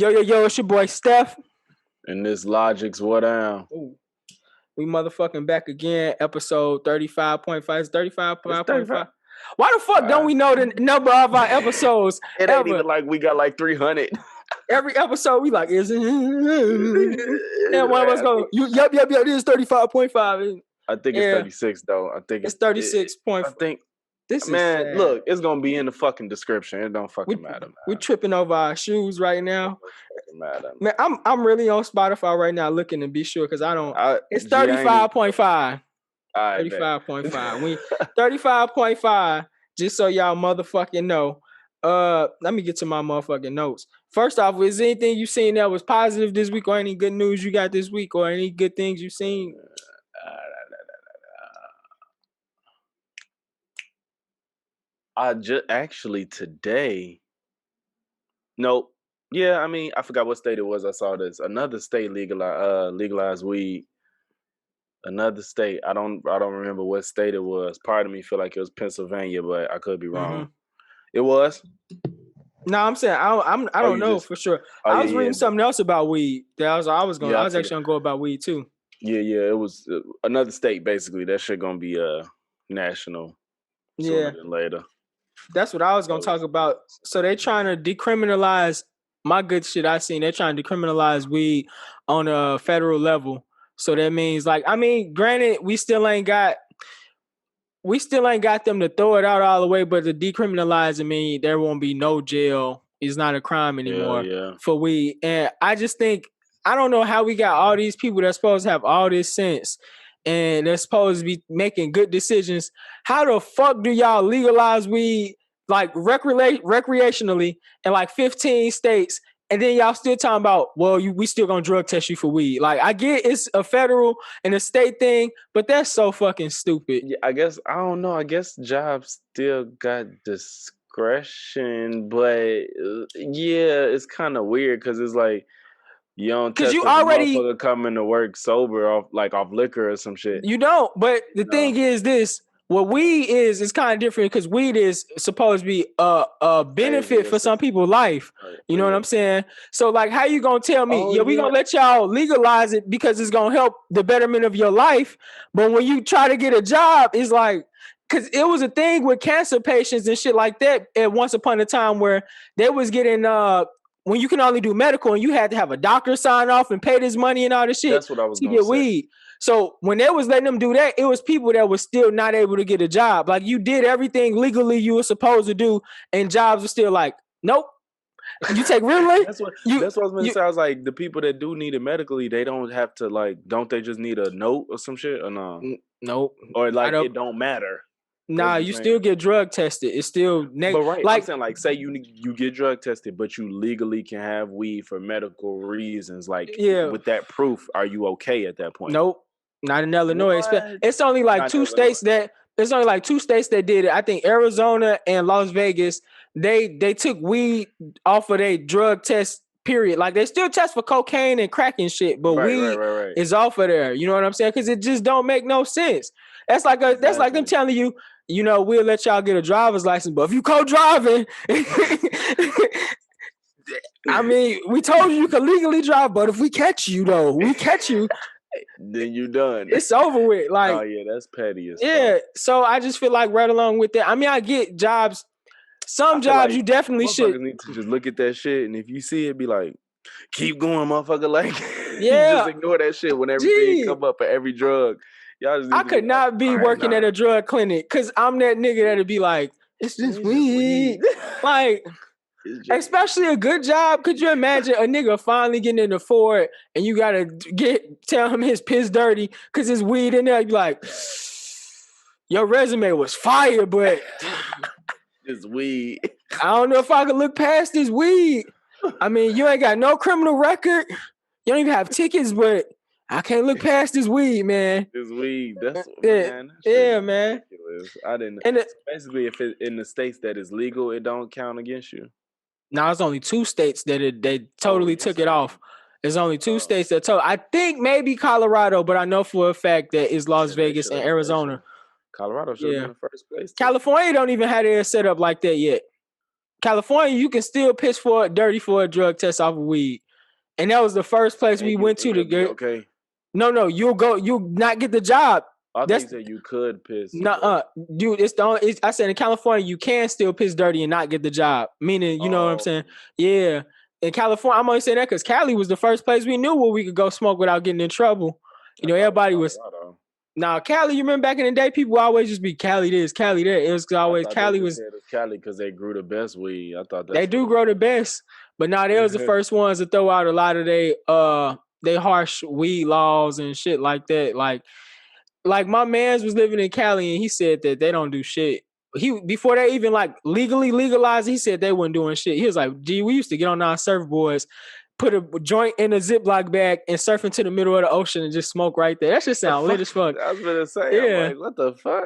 Yo, it's your boy Steph. And this Logic's what down. Ooh. We motherfucking back again, episode 35.5. It's 35.5. Why the fuck don't we know the number of our episodes? It ain't even like we got like 300. Every episode we like, is it? And one of us go, yep, this is 35.5. I think it's 36 though. I think it's 36.5. I think this man, is look, it's gonna be in the fucking description. It don't fucking matter, man. We're tripping over our shoes right now. Matter, man, I'm really on Spotify right now looking to be sure because it's 35.5. 35.5. We 35.5. Just so y'all motherfucking know. Let me get to my motherfucking notes. First off, is there anything you seen that was positive this week, or any good news you got this week, or any good things you seen? I just actually today. Nope. Yeah, I mean, I forgot what state it was. I saw this. Another state legalized weed. Another state. I don't remember what state it was. Part of me feel like it was Pennsylvania, but I could be wrong. Mm-hmm. It was. No, I'm saying I don't know for sure. I was reading something else about weed. I was actually gonna go about weed too. Yeah. It was another state basically. That shit gonna be national. Sooner than later. That's what I was gonna talk about. So they trying to decriminalize my good shit I seen. They're trying to decriminalize weed on a federal level. So that means granted, we still ain't got them to throw it out all the way, but to decriminalize it mean there won't be no jail. It's not a crime anymore for weed. And I just think, I don't know how we got all these people that's supposed to have all this sense and they're supposed to be making good decisions. How the fuck do y'all legalize weed like recreationally in like 15 states, and then y'all still talking about, we still gonna drug test you for weed? Like, I get it's a federal and a state thing, but that's so fucking stupid. Yeah, I don't know. I guess jobs still got discretion, but it's kind of weird because it's like, you don't test a motherfucker coming to work sober off liquor or some shit. You don't. But the thing is this: what weed is kind of different because weed is supposed to be a benefit for some people's life. You know what I'm saying? So like, how you gonna tell me? We gonna let y'all legalize it because it's gonna help the betterment of your life. But when you try to get a job, it's like, because it was a thing with cancer patients and shit like that at once upon a time where they was getting when you can only do medical and you had to have a doctor sign off and pay this money and all this shit. That's what I was to get weed. So when they was letting them do that, it was people that was still not able to get a job. Like, you did everything legally you were supposed to do, and jobs were still like, nope. You take really? That's what I was going to say. I was like, the people that do need it medically, they don't have to don't they just need a note or some shit or no? Nope. Or it don't matter. Nah, you still get drug tested. It's still negative. But I'm saying, say you get drug tested, but you legally can have weed for medical reasons. With that proof, are you okay at that point? Nope, not in Illinois. It's only like two states that did it. I think Arizona and Las Vegas. They took weed off of their drug test. Period. Like, they still test for cocaine and crack and shit, but weed is off of there. You know what I'm saying? Because it just don't make no sense. That's like them telling you, we'll let y'all get a driver's license, but if you co-driving, I mean, we told you can legally drive, but if we catch you, then you done. It's over with. Like, oh yeah, that's petty as fuck. So I just feel like right along with that. I mean, I get jobs. Some jobs you definitely should need to just look at that shit, and if you see it, be like, keep going, motherfucker. Like, you just ignore that shit when everything come up for every drug. I could not be working at a drug clinic because I'm that nigga that'd be like, it's just weed. Like, especially a good job. Could you imagine a nigga finally getting into Ford and you gotta tell him his piss dirty because there's weed in there? You'd be like, your resume was fire, but it's weed. I don't know if I could look past this weed. I mean, you ain't got no criminal record. You don't even have tickets, but I can't look past this weed, man. This weed, that's man. Ridiculous. I didn't. And basically, if it in the states that is legal, it don't count against you. Now it's only 2 states that they totally took it off. There's only 2 states that I think maybe Colorado, but I know for a fact that it's Las Vegas and Arizona. Colorado should have been the first place. California don't even have it set up like that yet. California, you can still piss for dirty for a drug test off of weed. And that was the first place we went to get. Okay. No, you'll not get the job. I thought you said you could piss. Dude, it's the only. I said in California you can still piss dirty and not get the job. Meaning, you know what I'm saying? Yeah. In California, I'm only saying that because Cali was the first place we knew where we could go smoke without getting in trouble. You know, everybody was. Now, Cali, you remember back in the day, people always just be Cali this, Cali that. It was always Cali was. Cali because they grew the best weed. I thought they do grow the best, but now they was the first ones to throw out a lot of they harsh weed laws and shit like that. Like my man's was living in Cali and he said that they don't do shit. Before they even like legally legalized, he said they weren't doing shit. He was like, "Gee, we used to get on our surfboards, put a joint in a Ziploc bag and surf into the middle of the ocean and just smoke right there." That shit sound lit as fuck. I was gonna say, yeah. Like, what the fuck?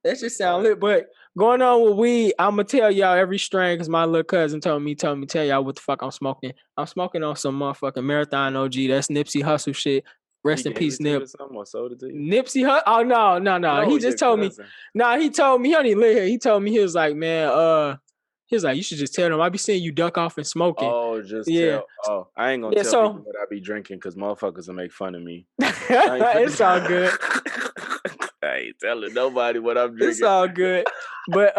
That shit sound lit. But going on with weed, I'm gonna tell y'all every strain because my little cousin told me tell y'all what the fuck I'm smoking. I'm smoking on some motherfucking Marathon OG. That's Nipsey Hussle shit. Rest in peace, Nip. Nipsey Hussle? Oh no. He just told me. Nah, he told me he only live here. He told me he was like, man, he was like, you should just tell them. I be seeing you duck off and smoking. Oh, tell. Oh, I ain't gonna tell people what I be drinking because motherfuckers will make fun of me. It's all good. I ain't telling nobody what I'm drinking. It's all good. But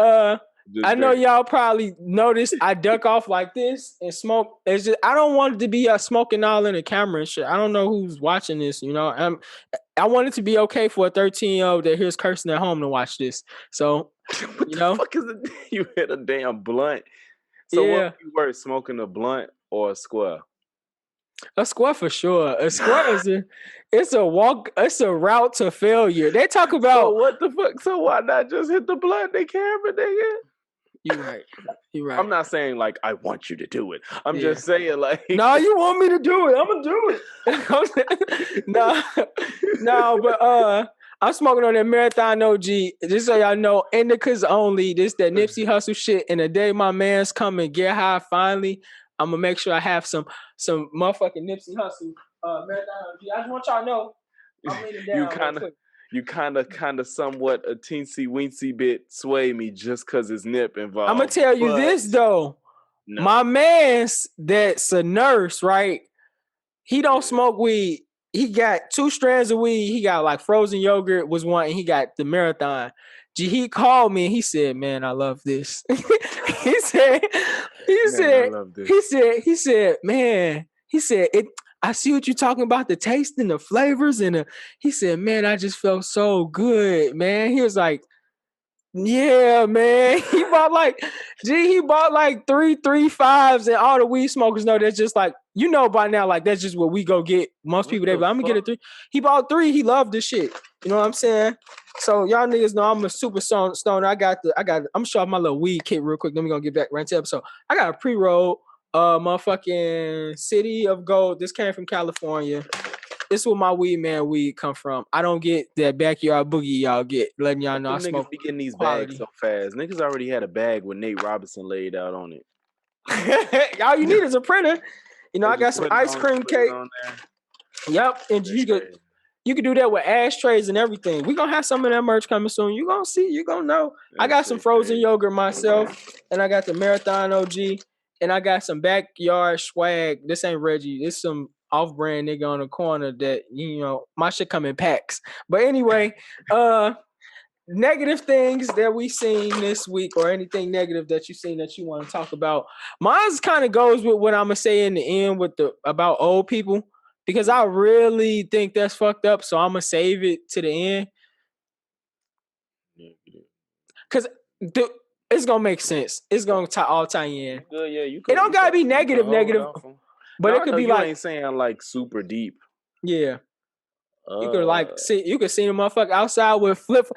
I know y'all probably noticed I duck off like this and smoke. It's just I don't want it to be smoking all in the camera and shit. I don't know who's watching this, you know. I want it to be okay for a 13-year-old that hears cursing at home to watch this. So what the fuck is it? You hit a damn blunt. So what you worse, smoking a blunt or a square? A square for sure. A square is it's a walk. It's a route to failure. They talk about so what the fuck. So why not just hit the blunt? They camera, nigga. You're right. I'm not saying like I want you to do it. I'm just saying like no, you want me to do it. I'm gonna do it. no, but I'm smoking on that Marathon OG. Just so y'all know, indicas only. This that Nipsey Hussle shit. And the day my man's come and get high finally, I'm gonna make sure I have some motherfucking Nipsey Hussle Marathon OG. I just want y'all to know I'm leaning down. You kind of somewhat a teensy weensy bit sway me just because it's Nip involved. I'm gonna tell you this though. No. My man's that's a nurse, right? He don't smoke weed. He got 2 strands of weed. He got like frozen yogurt was one, and he got the Marathon. He called me and he said, "Man, I love this." he said, "Man," he said, "It." I see what you're talking about, the taste and the flavors. And he said, "Man, I just felt so good, man." He was like, "Yeah, man." He bought like 3.5s, and all the weed smokers know that's just like, you know by now, like that's just what we go get. Most people, they be like, "I'm gonna get a 3." He bought 3. He loved this shit. You know what I'm saying? So y'all niggas know I'm a super stoner. I'm gonna show off my little weed kit real quick. Then we're gonna get back right to the episode. I got a pre-roll. Motherfucking City of Gold. This came from California. This is where my weed come from. I don't get that backyard boogie y'all get. Letting y'all know I smoke. Niggas be getting these bags so fast. Niggas already had a bag with Nate Robinson laid out on it. All you need is a printer. You know, I got some ice cream cake. Yep, and you could do that with ashtrays and everything. We gonna have some of that merch coming soon. You gonna see. You gonna know. I got some frozen yogurt myself, and I got the Marathon OG. And I got some backyard swag. This ain't Reggie. This some off-brand nigga on the corner that, you know, my shit come in packs. But anyway, negative things that we seen this week or anything negative that you seen that you want to talk about. Mine kind of goes with what I'm going to say in the end about old people because I really think that's fucked up. So I'm going to save it to the end. Because it's gonna make sense. It's gonna all tie in. You could. It don't gotta be negative, but it could be like ain't saying like super deep. Yeah, you could like see. You could see the motherfucker outside with flip.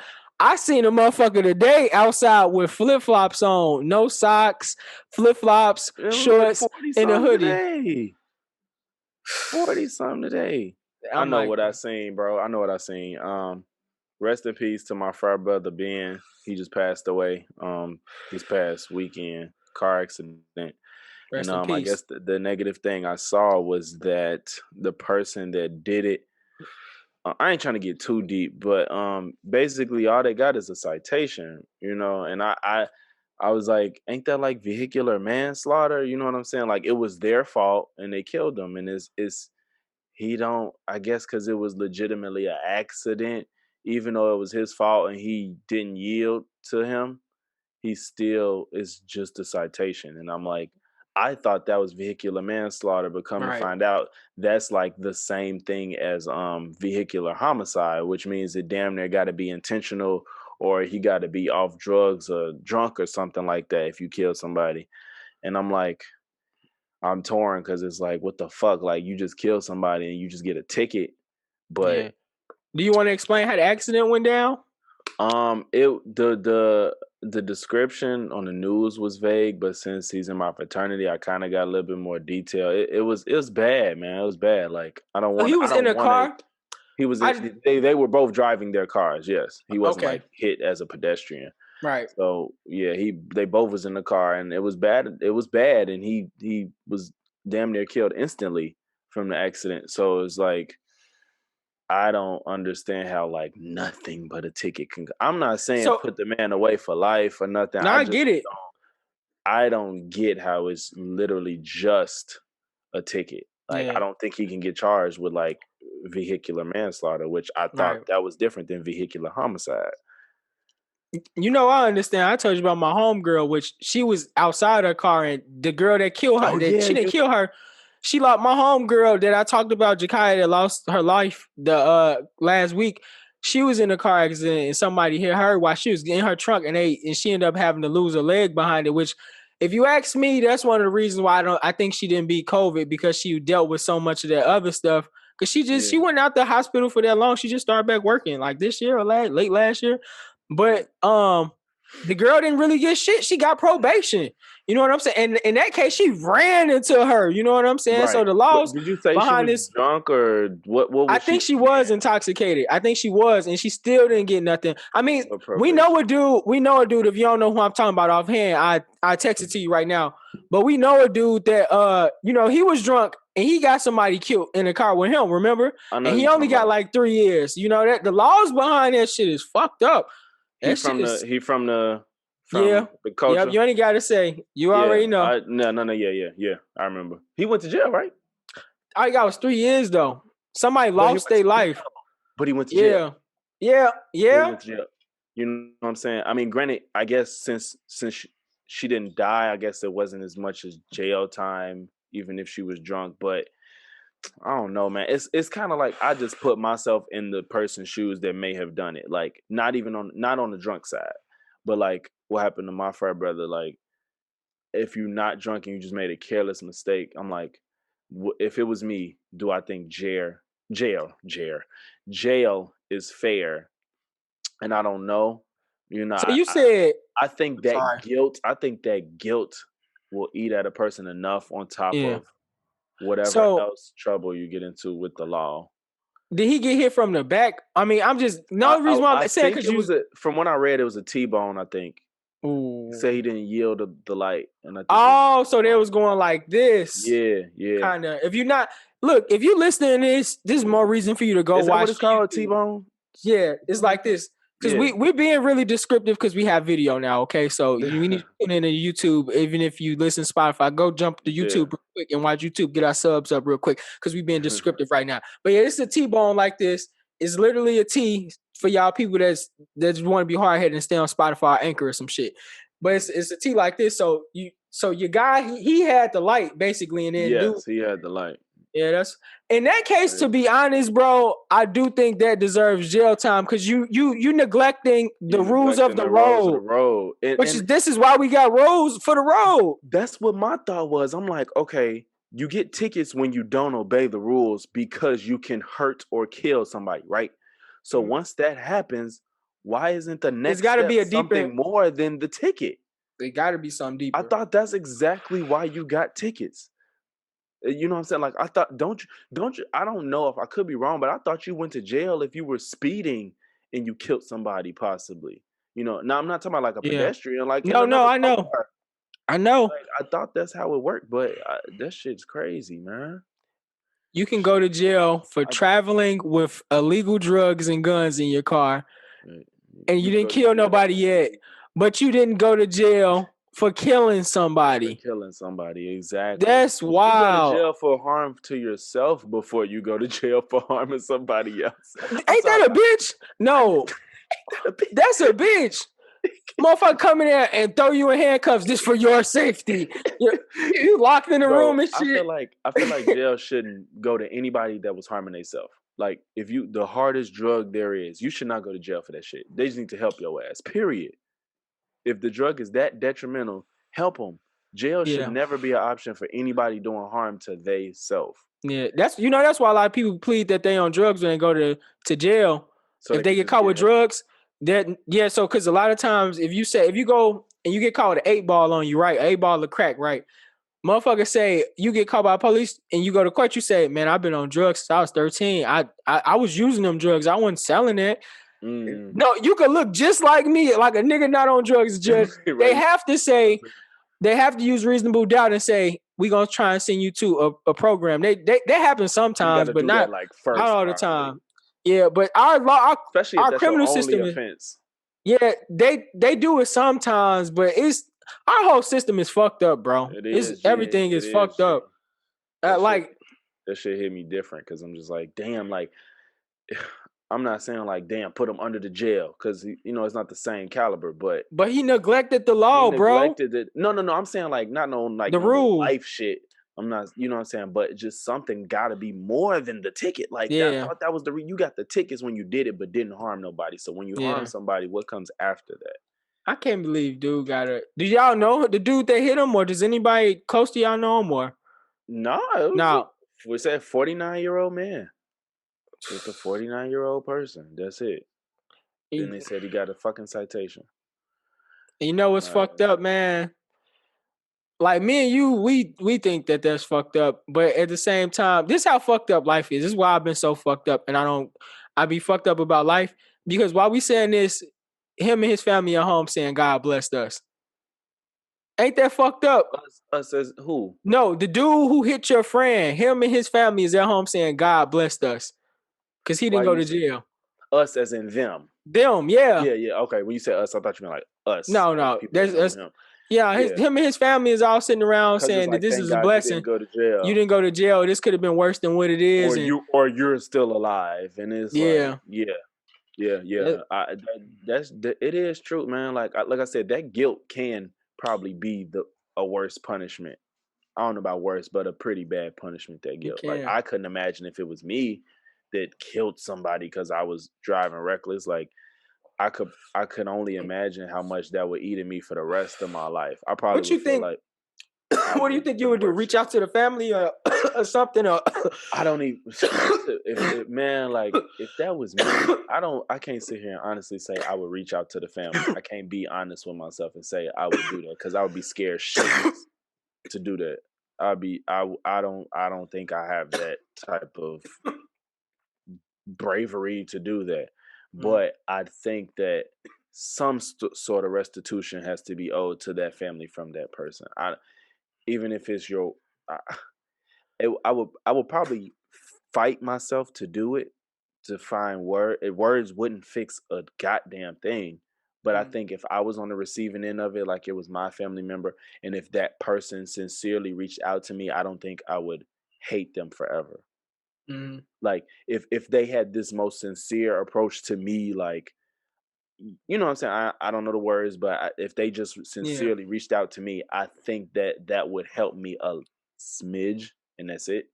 I seen a motherfucker today outside with flip flops on, no socks, flip flops, shorts, and a hoodie. 40-something today. I know what I seen, bro. I know what I seen. Rest in peace to my frat brother Ben. He just passed away this past weekend, car accident. Rest and I guess the negative thing I saw was that the person that did it, I ain't trying to get too deep, but basically all they got is a citation, you know, and I was like, ain't that like vehicular manslaughter? You know what I'm saying? Like it was their fault and they killed him. And it's he don't I guess because it was legitimately an accident, even though it was his fault and he didn't yield to him, he still is just a citation. And I'm like, I thought that was vehicular manslaughter, but come to Right. find out that's like the same thing as vehicular homicide, which means it damn near got to be intentional or he got to be off drugs or drunk or something like that if you kill somebody. And I'm like, I'm torn because it's like, what the fuck? Like you just kill somebody and you just get a ticket. But Yeah. Do you want to explain how the accident went down? it the description on the news was vague, but since he's in my fraternity, I kind of got a little bit more detail. It was bad, man. It was bad. Like So he I was in don't a want to. car. He was I they were both driving their cars. Yes, he wasn't okay. like hit as a pedestrian. Right. So yeah, they both was in the car and it was bad. It was bad, and he was damn near killed instantly from the accident. So it's like I don't understand how like nothing but a ticket can. I'm not saying So put the man away for life or nothing. now I get it. I don't get how it's literally just a ticket. Like I Yeah. don't think he can get charged with like vehicular manslaughter, which I thought Right. that was different than vehicular homicide. You know, I understand. I told you about my homegirl, which she was outside her car, and the girl that killed her, Oh that yeah, she didn't you. kill her. She lost my homegirl that I talked about, Jakaya, that lost her life the last week. She was in a car accident and somebody hit her while she was in her trunk, and she ended up having to lose a leg behind it. Which, if you ask me, that's one of the reasons why I think she didn't beat COVID, because she dealt with so much of that other stuff. Cause she Yeah, went out the hospital for that long. She just started back working like this year or late last year. yeah. But the girl didn't really get shit. She got probation. You know what I'm saying? And in that case, she ran into her. You know what I'm saying? So Right. the But laws did you say she behind was this, drunk or what? What I was think she she was saying? intoxicated. I think she was, and she still didn't get nothing. I mean, For we know a probation. dude. We know a dude. If you don't know who I'm talking about offhand, I text it to you right now. But we know a dude that he was drunk and he got somebody killed in a car with him. Remember? I know And he you only talking got about. like 3 years. You know that the laws behind that shit is fucked up. That shit is He from the yeah. Yep. culture. You only got to say. You Yeah, already know. no, yeah. I remember. He went to jail, right? All you got was 3 years though. Somebody But he lost went their to life. jail. But he went to jail. Yeah. Yeah. But he Yeah. went to jail. You know what I'm saying? I mean, granted, I guess since she didn't die, I guess there wasn't as much as jail time, even if she was drunk. But I don't know, man. It's kind of like I just put myself in the person's shoes that may have done it. Like not on the drunk side, but like what happened to my frat brother. Like if you're not drunk and you just made a careless mistake, I'm like, if it was me, do I think jail is fair? And I don't know. You know, So you said, I think that sorry. guilt will eat at a person enough on top Yeah. of whatever So else trouble you get into with the law. did he get hit from the back? I mean, I'm just no reason why I I'm saying think because it you. was from what I read, it was a T-bone. I think he said Ooh. he didn't yield the light, and I think it was a Oh, so they T-bone. was going like this, Yeah. kind of. If you're not look, if you listening to this is more reason for you to go Is that what watch it's the called? YouTube. T-bone? Yeah, it's Something like like that. this because Yeah. we're being really descriptive because we have video now. Okay, so we need to put in a YouTube. Even if you listen to Spotify, go jump to Yeah. YouTube real quick and watch YouTube. Get our subs up real quick because we being descriptive right now. But yeah, it's a T-bone like this. It's literally a T for y'all people that want to be hard headed and stay on Spotify, Anchor, or some shit. But it's a T like this. So your guy he had the light basically, and then dude. Yes, he had the light. Yeah, that's in that case. To Crazy. be honest, bro, I do think that deserves jail time because you neglecting the You rules of neglecting the the rules of the road, road, which is this is why we got rules for the road. that's what my thought was. I'm like, okay, you get tickets when you don't obey the rules because you can hurt or kill somebody, right? So once that happens, why isn't the It's next got to step be a deeper. something more than the ticket? It got to be something I deeper. thought that's exactly why you got tickets. You know what I'm saying? Like I thought, don't you? I don't know if I could be wrong, but I thought you went to jail if you were speeding and you killed somebody, possibly. You know, now I'm not talking about like a Yeah. pedestrian, like in No, another I know, car. I know. Like I thought that's how it worked, but that shit's crazy, man. You can go Shit, to jail for I, traveling with illegal drugs and guns in your car, and you you didn't go to kill jail nobody for yet. speeding. but you didn't go to jail for killing somebody. Exactly. That's wild. You go to jail for harm to yourself before you go to jail for harming somebody else. Ain't that a bitch? No. That's a bitch. Motherfucker come in there and throw you in handcuffs just for your safety. You locked in a room and shit. I feel like jail shouldn't go to anybody that was harming themselves. Like, if you the hardest drug there is, you should not go to jail for that shit. They just need to help your ass. Period. If the drug is that detrimental, help them. Jail should never be an option for anybody doing harm to they self. Yeah, that's why a lot of people plead that they on drugs when they go to jail. So if they get caught with drugs, so because a lot of times if you go and you get caught with an 8-ball on you, right? 8-ball of crack, right? Motherfuckers say you get caught by police and you go to court, you say, man, I've been on drugs since I was 13. I was using them drugs. I wasn't selling it. No, you could look just like me, like a nigga not on drugs, judge. Right. They have to say, they have to use reasonable doubt and say, we gonna try and send you to a program. They happen sometimes, but not like first, not all the time. Yeah, but especially our criminal system offense. Yeah, they do it sometimes, but our whole system is fucked up, bro. Everything is fucked up. That shit hit me different because I'm just like, damn, like I'm not saying like, damn, put him under the jail because it's not the same caliber, but he neglected the law, bro. No. I'm saying like not on like the rule life shit. I'm not, you know what I'm saying, but just something got to be more than the ticket. Like I thought that was you got the tickets when you did it, but didn't harm nobody. So when you harm somebody, what comes after that? I can't believe dude got it. Did y'all know the dude that hit him, or does anybody close to y'all know him more? No. We said 49-year-old man. Just a 49-year-old person. That's it. Then they said he got a fucking citation. You know what's fucked up, man? Like me and you, we think that that's fucked up, but at the same time, this is how fucked up life is. This is why I've been so fucked up, and I be fucked up about life because while we saying this, him and his family at home saying God blessed us. Ain't that fucked up? Us as who? No, the dude who hit your friend, him and his family is at home saying God blessed us because he didn't go to jail. Us as in them. Them, yeah. Yeah. Okay, when you said us, I thought you meant like us. No. There's him. Yeah, him and his family is all sitting around saying that this is a blessing. You didn't go to jail. You didn't go to jail. This could have been worse than what it is. Or you're still alive, and it's like, it is true, man. Like I said, that guilt can probably be a worse punishment. I don't know about worse, but a pretty bad punishment. That guilt. Like I couldn't imagine if it was me that killed somebody because I was driving reckless. Like I could only imagine how much that would eat at me for the rest of my life. I probably what you think? Like, what do you think you would do? Reach out to the family or something? Or I don't even. Man, like if that was me, I can't sit here and honestly say I would reach out to the family. I can't be honest with myself and say I would do that because I would be scared shitless to do that. I don't think I have that type of bravery to do that. But I think that some sort of restitution has to be owed to that family from that person. Even if it's I would probably fight myself to do it, to find words wouldn't fix a goddamn thing. But I think if I was on the receiving end of it, like it was my family member, and if that person sincerely reached out to me, I don't think I would hate them forever. Mm-hmm. Like if they had this most sincere approach to me, like, you know what I'm saying? I don't know the words, but if they just sincerely reached out to me, I think that would help me a smidge, and that's it.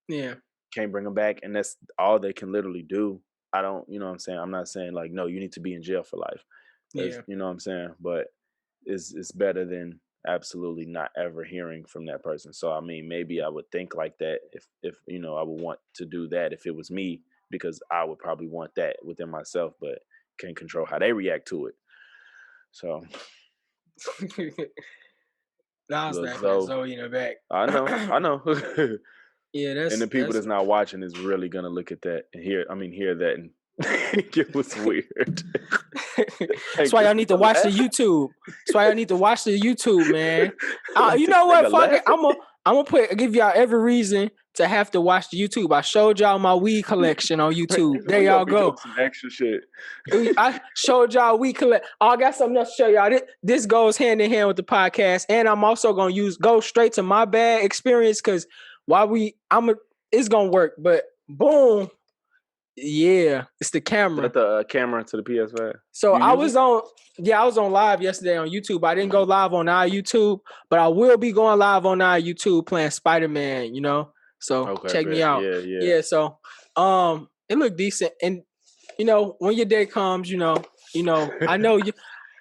Yeah. Can't bring them back, and that's all they can literally do. I don't, you know what I'm saying? I'm not saying like, no, you need to be in jail for life. Yeah. You know what I'm saying? But it's better than absolutely not ever hearing from that person. So I mean, maybe I would think like that if I would want to do that if it was me, because I would probably want that within myself, but can't control how they react to it. So that's Zoe in the back. I know. Yeah, that's, and the people that's not watching is really gonna look at that and hear that and it was weird. That's why y'all need to watch the YouTube. That's why y'all need to watch the YouTube, man. You know what? Fuck it. I'm gonna give y'all every reason to have to watch the YouTube. I showed y'all my weed collection on YouTube. There y'all go. Some extra shit. I showed y'all weed collect. Oh, I got something else to show y'all. This goes hand in hand with the podcast, and I'm also gonna go straight to my bad experience because it's gonna work. But boom, yeah, it's the camera. Is that the camera to the PS5? So I was on live yesterday on YouTube. I didn't go live on our YouTube, but I will be going live on our YouTube playing Spider-Man, So check me out. Yeah. So it looked decent. And when your day comes, I know you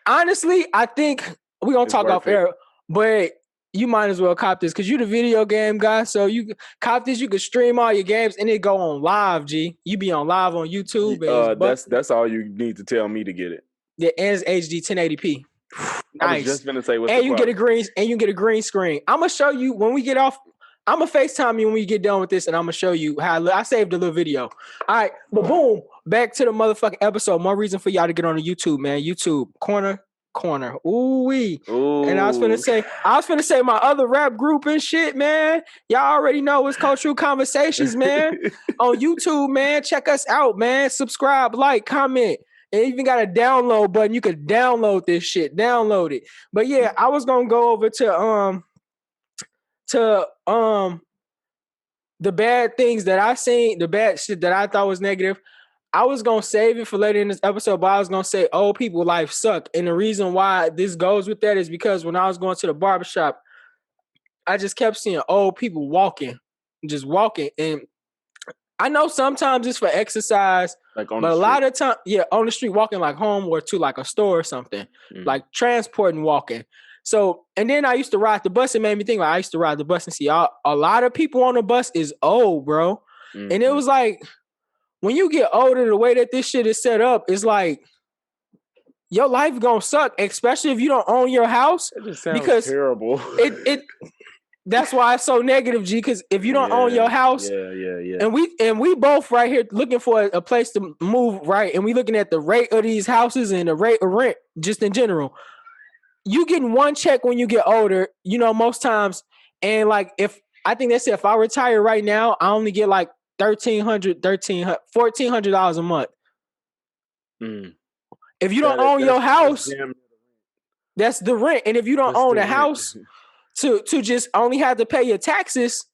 honestly, I think we're gonna talk off air, but you might as well cop this because you the video game guy. So you cop this, you can stream all your games and it go on live, G. You be on live on YouTube. That's all you need to tell me to get it. Yeah, and it's HD 1080p. Nice. I was just gonna say and you get a green screen. I'm gonna show you when we get off. I'm gonna FaceTime you when we get done with this, and I'm gonna show you how I saved a little video. All right, but boom, back to the motherfucking episode. More reason for y'all to get on the YouTube, man. YouTube corner. Ooh-wee. Ooh. And I was finna say my other rap group and shit, man. Y'all already know it's Cultural Conversations, man. On YouTube, man. Check us out, man. Subscribe, like, comment. And even got a download button. You could download this shit. Download it. But yeah, I was gonna go over to the bad things that I seen, the bad shit that I thought was negative. I was going to save it for later in this episode, but I was going to say old people life suck. And the reason why this goes with that is because when I was going to the barbershop, I just kept seeing old people just walking. And I know sometimes it's for exercise, but a lot of time, on the street, walking like home or to like a store or something, like transporting, walking. So, and then I used to ride the bus. It made me think like I used to ride the bus and see a lot of people on the bus is old, bro. Mm-hmm. And it was like, when you get older, the way that this shit is set up, is like your life gonna suck, especially if you don't own your house. It just sounds terrible. That's why it's so negative, G. Because if you don't own your house, and we both right here looking for a place to move, right, and we looking at the rate of these houses and the rate of rent, just in general. You getting one check when you get older, most times, and like if I think they said if I retire right now, I only get like $1,400 a month. If you don't own your house, that's the rent. And if you don't own a house to just only have to pay your taxes,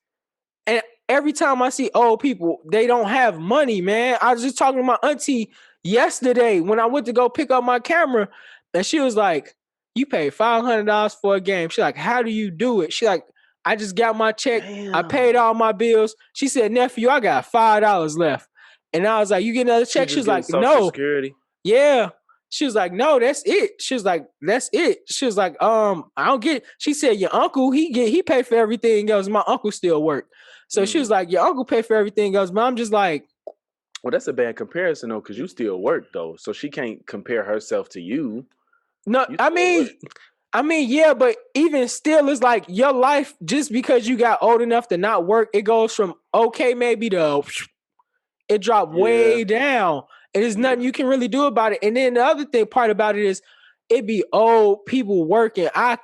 and every time I see old people, they don't have money, man. I was just talking to my auntie yesterday when I went to go pick up my camera, and she was like, you pay $500 for a game. She's like, how do you do it? She like, I just got my check. Damn. I paid all my bills. She said, nephew, I got $5 left. And I was like, you get another check? She was like, no. Security. Yeah. She was like, no, that's it. She was like, that's it. She was like, I don't get it. She said, your uncle, he paid for everything else. My uncle still work. So she was like, your uncle paid for everything else. But I'm just like. Well, that's a bad comparison, though, because you still work, though. So she can't compare herself to you. No, I mean, yeah, but even still, it's like your life, just because you got old enough to not work, it goes from okay, maybe to it dropped way down. And there's nothing you can really do about it. And then the other part about it is it be old people working. I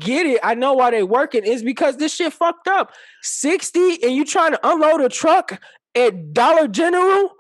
get it. I know why they working. It's because this shit fucked up. 60 and you trying to unload a truck at Dollar General?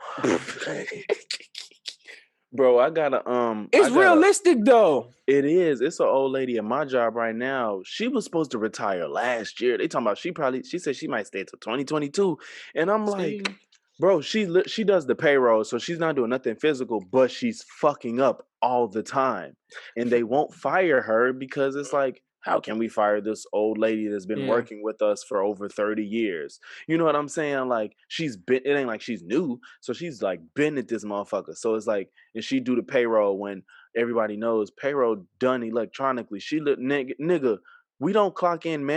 Bro, I gotta It's realistic though. It is. It's an old lady at my job right now. She was supposed to retire last year. They talking about she said she might stay till 2022. And I'm like, bro, she does the payroll, so she's not doing nothing physical, but she's fucking up all the time. And they won't fire her because it's like, how can we fire this old lady that's been working with us for over 30 years? You know what I'm saying? Like, it ain't like she's new. So she's like been at this motherfucker. So it's like, and she do the payroll when everybody knows payroll done electronically. She look, nigga, we don't clock in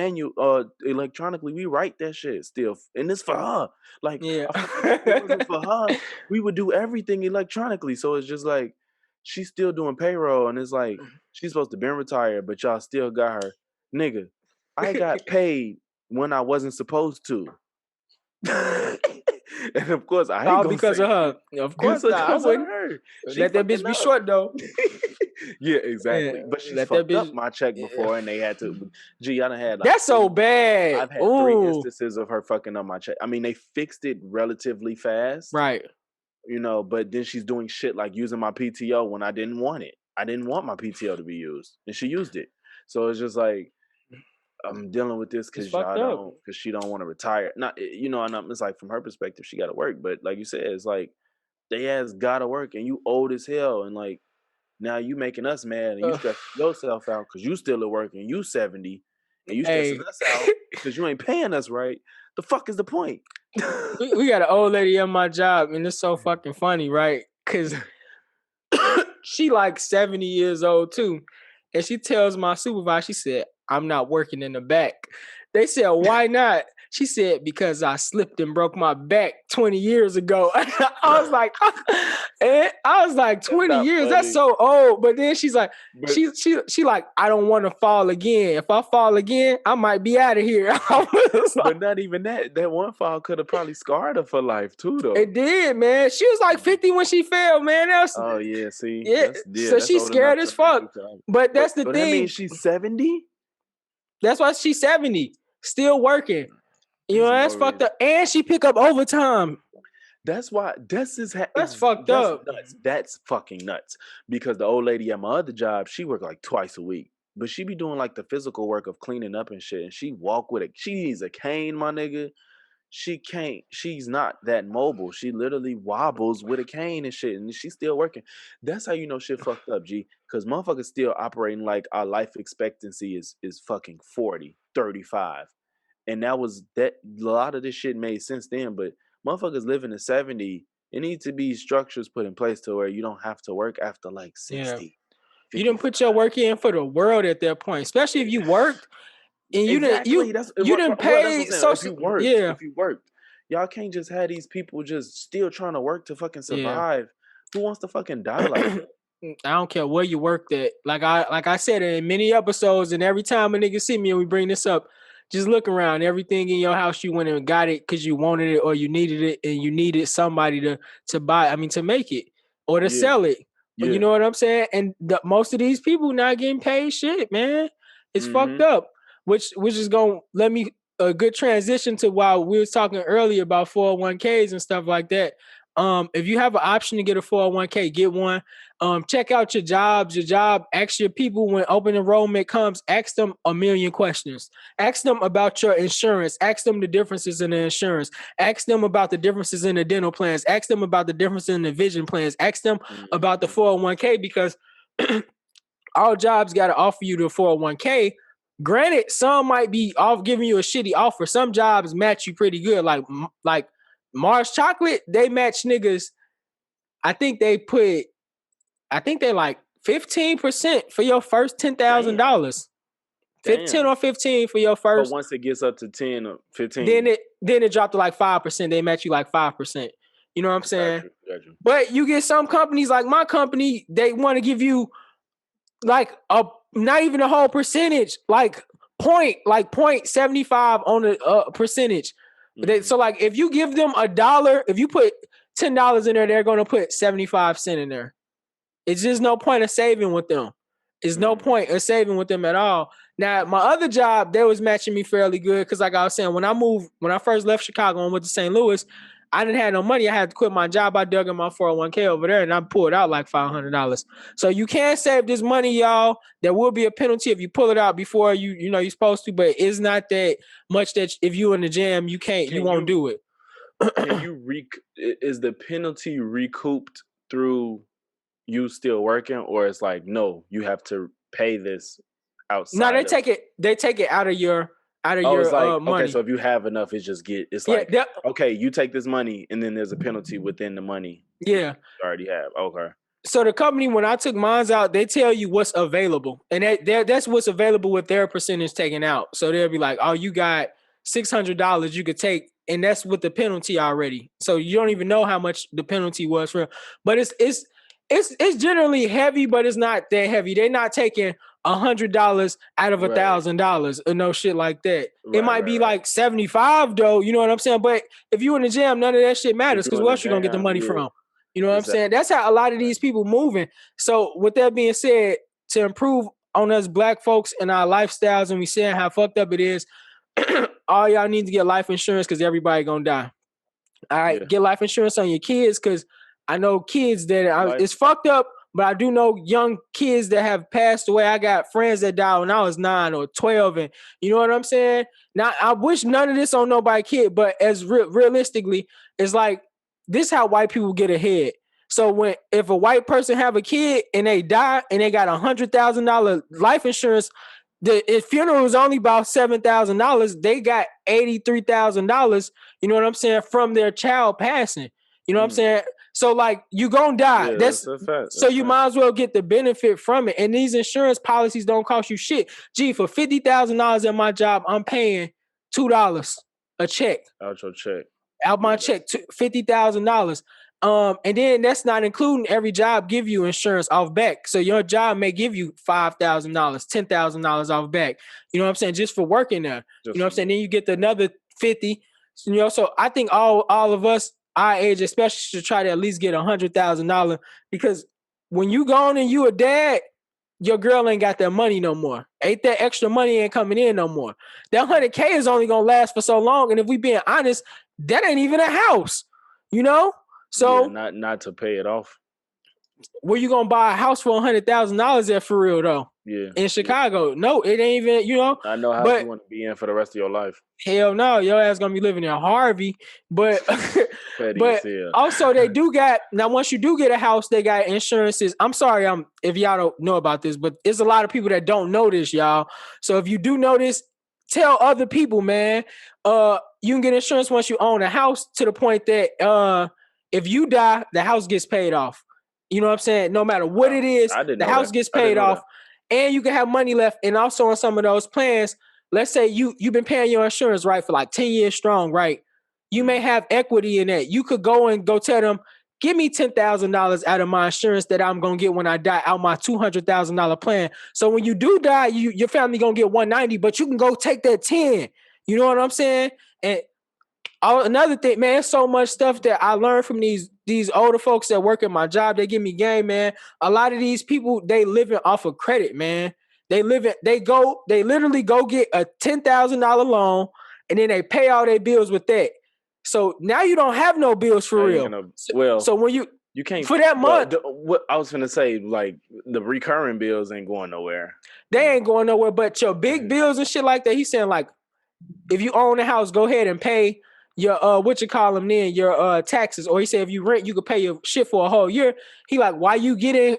electronically. We write that shit still. And it's for her. Like, if it wasn't for her, we would do everything electronically. So it's just like, she's still doing payroll, and it's like she's supposed to been retired, but y'all still got her. Nigga, I got paid when I wasn't supposed to. And of course, I ain't all because of her. Of course not. I wouldn't. Let that bitch be short though. Yeah, exactly. Yeah, But she's let that fucked up bitch. my check Yeah. before, and they had to. Gee, I done had like That's so three. bad. I've had three Ooh, instances of her fucking up my check. I mean, they fixed it relatively fast, right. but then she's doing shit like using my PTO when I didn't want it. I didn't want my PTO to be used, and she used it. So it's just like I'm dealing with this It's because fucked up. because she don't want to retire. Not, and it's like from her perspective, she got to work, but like you said, it's like they ass gotta work, and you old as hell, and like now you making us mad, and you stressing yourself out because you still at work, and you 70, and you stressing Hey, us out because you ain't paying us right. The fuck is the point? we got an old lady at my job, and it's so fucking funny, right? Because she like 70 years old too. And she tells my supervisor, she said, I'm not working in the back. They said, why not? She said, because I slipped and broke my back 20 years ago. I was like, That's 20 not years? That's funny. so old. But then she's like, But she like, I don't want to fall again. If I fall again, I might be out of here. but not even that. That one fall could have probably scarred her for life too, though. It did, man. She was like 50 when she fell, man. Oh yeah, see, Yeah. So that's she's old enough scared as to make fuck. you cry. But But that's the that means thing. she's 70. That's why she's 70, still working. There's no That's fucked reason. up. And she pick up overtime. That's why That's fucked that's up. nuts. That's fucking nuts. Because the old lady at my other job, she worked like twice a week. But she be doing like the physical work of cleaning up and shit. And she walk with she needs a cane, my nigga. She's not that mobile. She literally wobbles with a cane and shit. And she's still working. That's how you know shit fucked up, G. Cause motherfuckers still operating like our life expectancy is fucking 40, 35. And that a lot of this shit made sense then, but motherfuckers living to 70, it needs to be structures put in place to where you don't have to work after like Yeah. 60, You didn't 55. put your work in for the world at that point, especially if you worked and Exactly. That's you didn't well, that's what pay I'm saying. social. Yeah. If you worked, y'all can't just have these people just still trying to work to fucking Yeah. survive. Who wants to fucking die like that? I don't care where you worked at. Like I said in many episodes, and every time a nigga see me and we bring this up, just look around. Everything in your house you went and got it because you wanted it or you needed it, and you needed somebody to buy. I mean to make it or to Yeah, sell it. You yeah. know what I'm saying? And most of these people not getting paid shit, man. It's fucked Mm-hmm. up. Which is gonna let me a good transition to while we was talking earlier about 401ks and stuff like that. If you have an option to get a 401k, get one. Check out your jobs. Your job. Ask your people when open enrollment comes. Ask them a million questions. Ask them about your insurance. Ask them the differences in the insurance. Ask them about the differences in the dental plans. Ask them about the differences in the vision plans. Ask them about the 401k because all jobs got to offer you the 401k. Granted, some might be off giving you a shitty offer. Some jobs match you pretty good. Like Mars Chocolate, they match niggas. I think they like 15% for your first $10,000. 15 Damn. or 15 for your But first. once it gets up to 10 or Then 15, it dropped to like 5%. They match you like 5%. You know what I'm got saying? you, got you. But you get some companies like my company, they want to give you like not even a whole percentage, like 0.75 on a percentage. So like if you give them $1, if you put $10 in there, they're gonna put 75 cents in there. It's just no point of saving with them. It's no point of saving with them at all. Now, my other job, they was matching me fairly good because, like I was saying, when I first left Chicago and went to St. Louis, I didn't have no money. I had to quit my job. I dug in my 401k over there and I pulled out like $500. So you can save this money, y'all. There will be a penalty if you pull it out before you're supposed to, but it's not that much that if you in the jam, you won't do it. Is the penalty recouped through you still working, or it's like no, you have to pay this outside? No, they take it out of your it's like money. okay, so if you have enough, it's like okay, you take this money and then there's a penalty within the money. Yeah, you already have. Okay. So the company, when I took mines out, they tell you what's available, and that's what's available with their percentage taken out. So they'll be like, "Oh, you got $600 you could take," and that's with the penalty already. So you don't even know how much the penalty was for. But it's generally heavy, but it's not that heavy. They're not taking $100 out of $1,000 or no shit like that. It might be like 75 though. You know what I'm saying? But if you in the jam, none of that shit matters because where else you gonna get the money from? You know what I'm saying? That's how a lot of these people moving. So with that being said, to improve on us black folks and our lifestyles, and we saying how fucked up it is, all y'all need to get life insurance because everybody gonna die. All right, get life insurance on your kids because I know kids that it's fucked up, but I do know young kids that have passed away. I got friends that died when I was 9 or 12, and you know what I'm saying? Now, I wish none of this on nobody kid, but as realistically, it's like this how white people get ahead. So if a white person have a kid and they die and they got $100,000 life insurance, the funeral is only about $7,000. They got $83,000. You know what I'm saying, from their child passing. You know what I'm saying? So like you gonna die. That's a fact. So you might as well get the benefit from it. And these insurance policies don't cost you shit. Gee, for $50,000 at my job, I'm paying $2 a check. Out your check. Out my check, $50,000. And then that's not including every job give you insurance off back. So your job may give you $5,000, $10,000 off back. You know what I'm saying? Just for working there. You know what I'm saying? Then you get another 50. You know, so I think all of us our age, especially, should try to at least get $100,000 because when you gone and you a dad, your girl ain't got that money no more. Ain't that extra money ain't coming in no more. That $100K is only gonna last for so long. And if we being honest, that ain't even a house, you know? So not to pay it off. Where you gonna buy a house for $100,000 there for real though? Yeah. In Chicago. No, it ain't even, you know. I know how you want to be in for the rest of your life. Hell no, your ass gonna be living in Harvey. But also they do got, now once you do get a house, they got insurances. I'm sorry, if y'all don't know about this, but there's a lot of people that don't know this, y'all. So if you do know this, tell other people, man. You can get insurance once you own a house to the point that if you die, the house gets paid off. You know what I'm saying? No matter what it is, the house gets paid off. And you can have money left. And also on some of those plans, let's say you've been paying your insurance, right, for like 10 years strong, right? You may have equity in that. You could go tell them, give me $10,000 out of my insurance that I'm going to get when I die out my $200,000 plan. So when you do die, your family going to get $190, but you can go take that 10. You know what I'm saying? And another thing, man, so much stuff that I learned from these older folks that work at my job. They give me game, man. A lot of these people, they living off of credit, man. They literally go get a $10,000 loan and then they pay all their bills with that. So now you don't have no bills for real. So when you can't for that month. What I was gonna say, like the recurring bills ain't going nowhere. They ain't going nowhere, but your big bills and shit like that. He's saying like, if you own a house, go ahead and pay your your taxes. Or he said if you rent, you could pay your shit for a whole year. He like, why you getting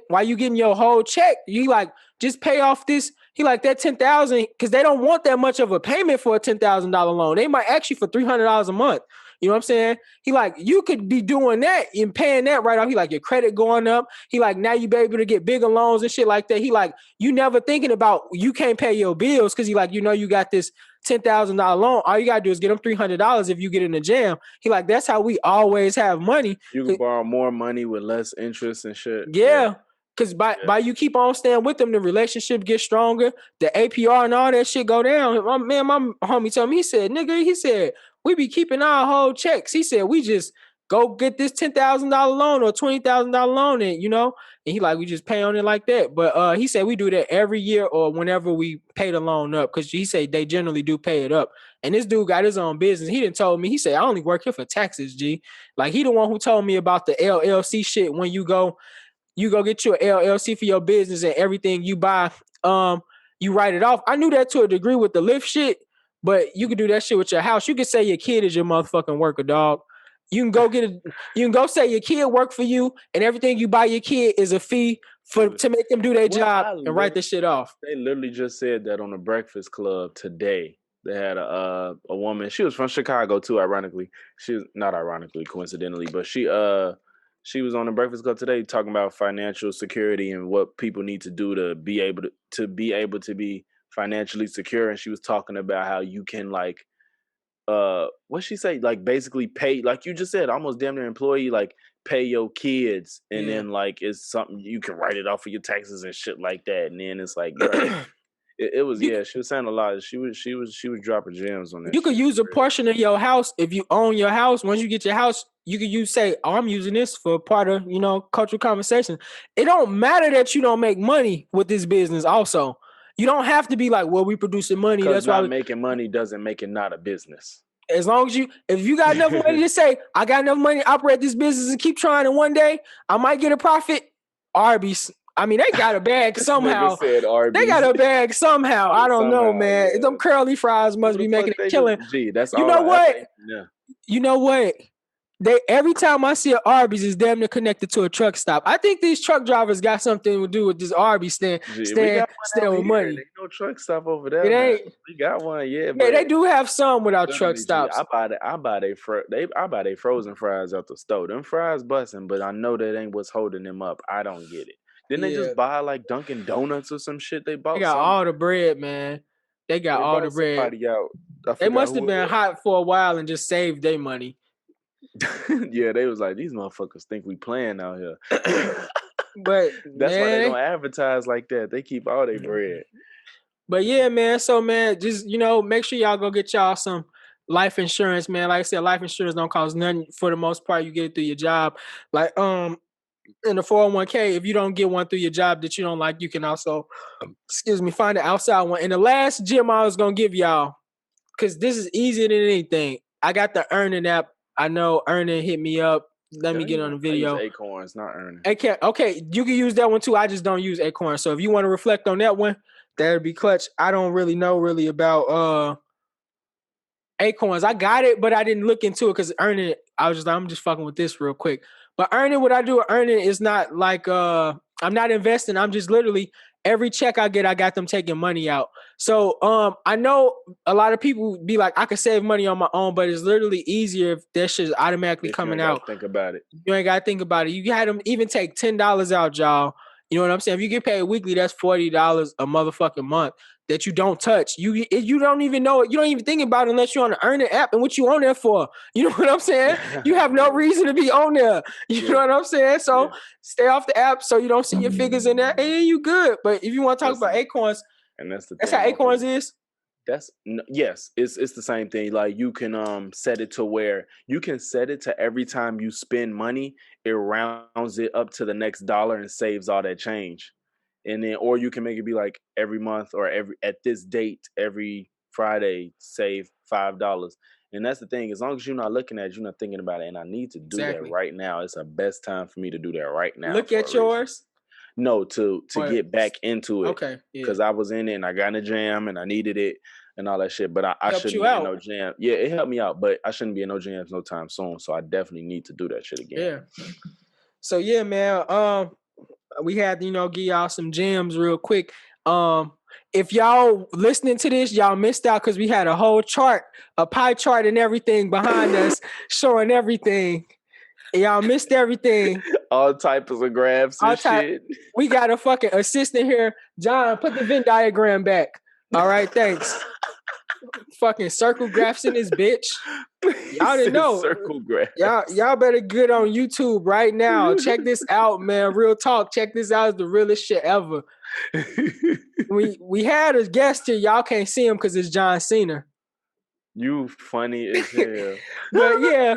your whole check? You like, just pay off this. He like that $10,000 because they don't want that much of a payment for a $10,000 loan. They might ask you for $300 a month. You know what I'm saying? He like, you could be doing that and paying that right off. He like, your credit going up. He like, now you be able to get bigger loans and shit like that. He like, you never thinking about you can't pay your bills because he like, you know, you got this $10,000 loan. All you gotta do is get them $300 if you get in a jam. He like, that's how we always have money. You can borrow more money with less interest and shit. Yeah. Because by you keep on staying with them, the relationship gets stronger. The APR and all that shit go down. My homie told me, he said, we be keeping our whole checks. He said, we just go get this $10,000 loan or $20,000 loan and, you know, and he like, we just pay on it like that. But he said we do that every year or whenever we pay the loan up because he said they generally do pay it up. And this dude got his own business. He didn't told me, he said, I only work here for taxes, G. Like he the one who told me about the LLC shit when you go get your LLC for your business and everything you buy, you write it off. I knew that to a degree with the Lyft shit, but you could do that shit with your house. You could say your kid is your motherfucking worker, dog. You can go say your kid work for you and everything you buy your kid is a fee to make them do their job and write the shit off. They literally just said that on the Breakfast Club today. They had a woman. She was from Chicago too, ironically. She was not ironically, coincidentally, but she was on the Breakfast Club today talking about financial security and what people need to do to be able to be financially secure. And she was talking about how you can like, what'd she say? Like basically pay, like you just said, almost damn near employee, like pay your kids. And then like, it's something you can write it off for your taxes and shit like that. And then it's like, it was, she was saying a lot. She was dropping gems on that. You could use a portion of your house. If you own your house, once you get your house, you could say, oh, I'm using this for part of, cultural conversation. It don't matter that you don't make money with this business also. You don't have to be like, well, we producing money. That's why making money doesn't make it not a business. As long as if you got enough money to say, I got enough money to operate this business and keep trying, and one day I might get a profit. Arby's. I mean, they got a bag somehow. Said Arby's. They got a bag somehow. I don't know, man. Yeah. Them curly fries must be making a killing. Gee, that's you all. Know what? Yeah. You know what? Every time I see an Arby's, is damn near connected to a truck stop. I think these truck drivers got something to do with this Arby's stand with money. There's no truck stop over there. It ain't. Man. We got one, yeah. Yeah, but they do have some without truck stops. I buy they frozen fries out the store. Them fries busting, but I know that ain't what's holding them up. I don't get it. Didn't they just buy like Dunkin' Donuts or some shit? They bought. They got all the bread, man. They got all the bread. They must have been hot for a while and just saved their money. Yeah, they was like, these motherfuckers think we playing out here. But that's why they don't advertise like that. They keep all their bread. But yeah, man. So man, just make sure y'all go get y'all some life insurance, man. Like I said, life insurance don't cost nothing for the most part. You get it through your job. Like in the 401k, if you don't get one through your job that you don't like, you can also, find an outside one. And the last gem I was gonna give y'all, because this is easier than anything. I got the Earning app. I know Earning hit me up. Let me get on the video. I use Acorns, not Earning. Okay, you can use that one too. I just don't use Acorns. So if you want to reflect on that one, that'd be clutch. I don't really know about Acorns. I got it, but I didn't look into it because Earning, I was just like, I'm just fucking with this real quick. But Earning, what I do with Earning is not like I'm not investing. I'm just literally every check I get, I got them taking money out. So I know a lot of people be like, I could save money on my own, but it's literally easier if that shit's automatically coming out. Think about it. You ain't gotta think about it. You had them even take $10 out, y'all. You know what I'm saying? If you get paid weekly, that's $40 a motherfucking month that you don't touch. You don't even know it. You don't even think about it unless you're on the Earning app and what you on there for. You know what I'm saying? You have no reason to be on there. You know what I'm saying? So stay off the app so you don't see your figures in there, and you good. But if you want to talk about Acorns, and that's how Acorns is. Yes, it's the same thing. Like you can set it to where you can set it to every time you spend money, it rounds it up to the next dollar and saves all that change. And then, or you can make it be like every month or at this date, every Friday, save $5. And that's the thing. As long as you're not looking at it, you're not thinking about it. And I need to do that right now. It's the best time for me to do that right now. Look at yours. No, to get back into it. Okay. Because I was in it and I got in a jam and I needed it and all that shit. But I shouldn't be in no jam. Yeah, it helped me out, but I shouldn't be in no jams no time soon. So I definitely need to do that shit again. Yeah. So yeah, man. We had to, give y'all some gems real quick. If y'all listening to this, y'all missed out because we had a whole chart, a pie chart and everything behind us showing everything. Y'all missed everything. All types of graphs and shit. We got a fucking assistant here. John, put the Venn diagram back. All right, thanks. Fucking circle graphs in this bitch. Y'all didn't know. Circle graphs. Y'all better get on YouTube right now. Check this out, man. Real talk. Check this out. It's the realest shit ever. We had a guest here. Y'all can't see him because it's John Cena. You funny as hell. But yeah.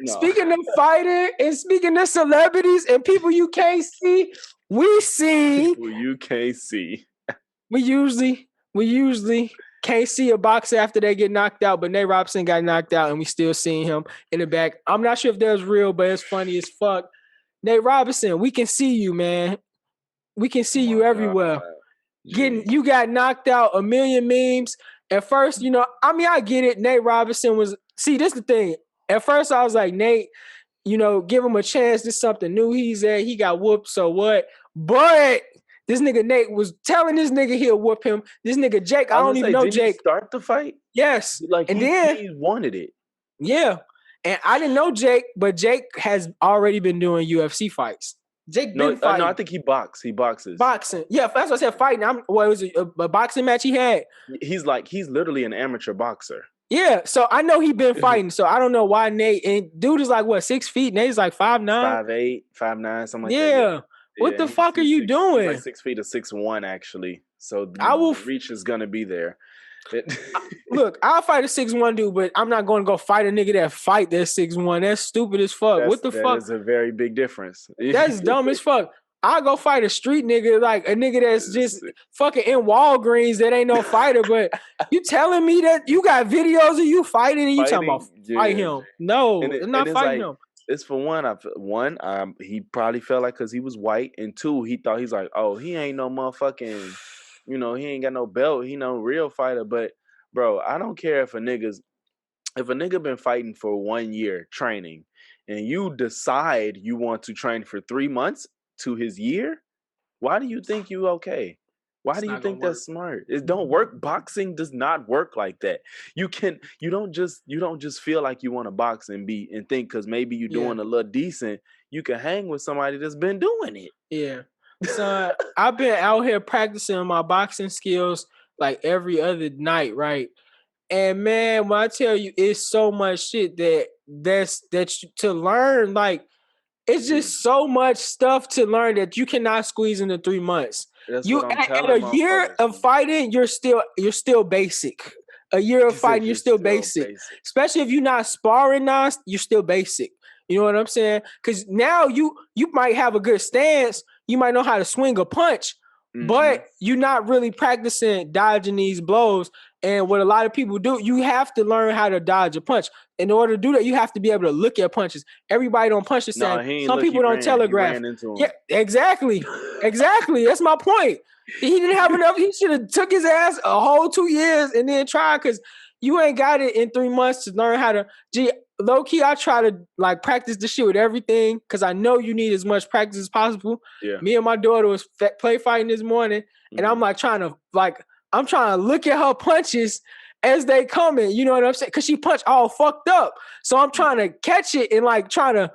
No. Speaking of fighting and speaking of celebrities and people you can't see, we see. People you can't see. We usually can't see a boxer after they get knocked out, but Nate Robinson got knocked out and we still seeing him in the back. I'm not sure if that's real, but it's funny as fuck. Nate Robinson, we can see you, man. We can see you everywhere. You got knocked out, a million memes. At first, I get it. Nate Robinson was, this is the thing. At first, I was like, Nate, give him a chance. This is something new he's at. He got whooped, so what? But this nigga Nate was telling this nigga he'll whoop him. This nigga Jake, I don't even know Jake. He start the fight? Yes. Then he wanted it. Yeah. And I didn't know Jake, but Jake has already been doing UFC fights. Jake been fighting. No, I think he boxes. He boxes. Boxing. Yeah, that's what I said, fighting. It was a boxing match he had. He's literally an amateur boxer. Yeah, so I know he been fighting, so I don't know why Nate, and dude is like, what, 6 feet? Nate's like 5'9"? 5'8", 5'9", something like that. Yeah. What the fuck are you doing? He's like 6 feet to 6'1", actually. So the reach is going to be there. Look, I'll fight a 6'1" dude, but I'm not going to go fight a nigga that fight that 6'1". That's stupid as fuck. What the fuck? That is a very big difference. That's dumb as fuck. I'll go fight a street nigga, like a nigga that's just fucking in Walgreens that ain't no fighter. But you telling me that you got videos of you fighting and you talking about fight him? No, I'm not fighting him. It's for one, he probably felt like because he was white, and two, he's like, oh, he ain't no motherfucking, he ain't got no belt. He no real fighter. But bro, I don't care if a nigga been fighting for 1 year training, and you decide you want to train for 3 months to his year, why do you think you okay? Why do you think that's smart? It don't work. Boxing does not work like that. You don't just feel like you want to box and think because maybe you're doing a little decent, you can hang with somebody that's been doing it. Yeah. So I've been out here practicing my boxing skills like every other night, right? And man, when I tell you, it's so much shit to learn. Like, it's just so much stuff to learn that you cannot squeeze into 3 months. That's what I'm telling at a year of fighting, you're still basic. A year of fighting, you're still basic. Especially if you're not sparring now, you're still basic. You know what I'm saying? Because now you might have a good stance. You might know how to swing a punch, but you're not really practicing dodging these blows. And what a lot of people do, you have to learn how to dodge a punch. In order to do that, you have to be able to look at punches. Everybody don't punch the same. Some people don't telegraph. Yeah, exactly. That's my point. He didn't have enough. He should have took his ass a whole 2 years and then tried, because you ain't got it in 3 months to learn how to. Low key, I try to like practice the shit with everything because I know you need as much practice as possible. Yeah. Me and my daughter was play fighting this morning, and I'm like trying to look at her punches as they coming. You know what I'm saying? Because she punched all fucked up, so I'm trying to catch it and like trying to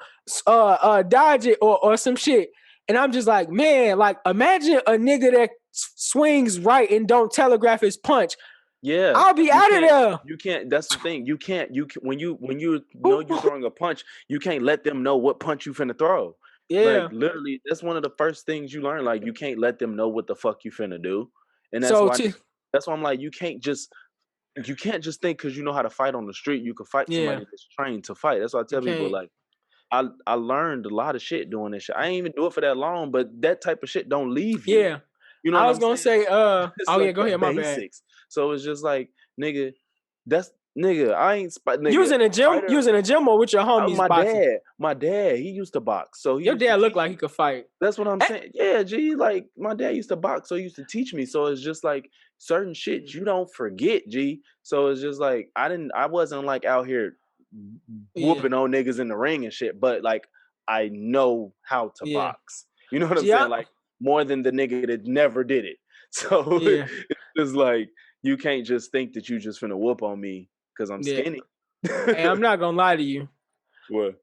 dodge it or some shit. And I'm just like, man, like imagine a nigga that swings right and don't telegraph his punch. Yeah, I'll be out of there. You can't. That's the thing. You can't. When you know you're throwing a punch, you can't let them know what punch you finna throw. Yeah, like literally, that's one of the first things you learn. Like you can't let them know what the fuck you finna do, and that's why I'm like, you can't just think because you know how to fight on the street, you can fight somebody that's trained to fight. That's why I tell people like, I learned a lot of shit doing this shit. I ain't even do it for that long, but that type of shit don't leave you. Yeah. You know, I was gonna say, go ahead, my basics. So it's just like, nigga, I ain't. Nigga, you was in a gym. Fighter. You was in a gym or with your homies? My dad, he used to box. So your dad looked like he could fight. That's what I'm saying. Yeah, G. Like my dad used to box, so he used to teach me. So it's just like certain shit you don't forget, G. So it's just like I wasn't like out here whooping on niggas in the ring and shit, but like I know how to box. You know what I'm saying? Like more than the nigga that never did it. So it's just like you can't just think that you just finna whoop on me because I'm skinny. Hey, I'm not gonna lie to you. What?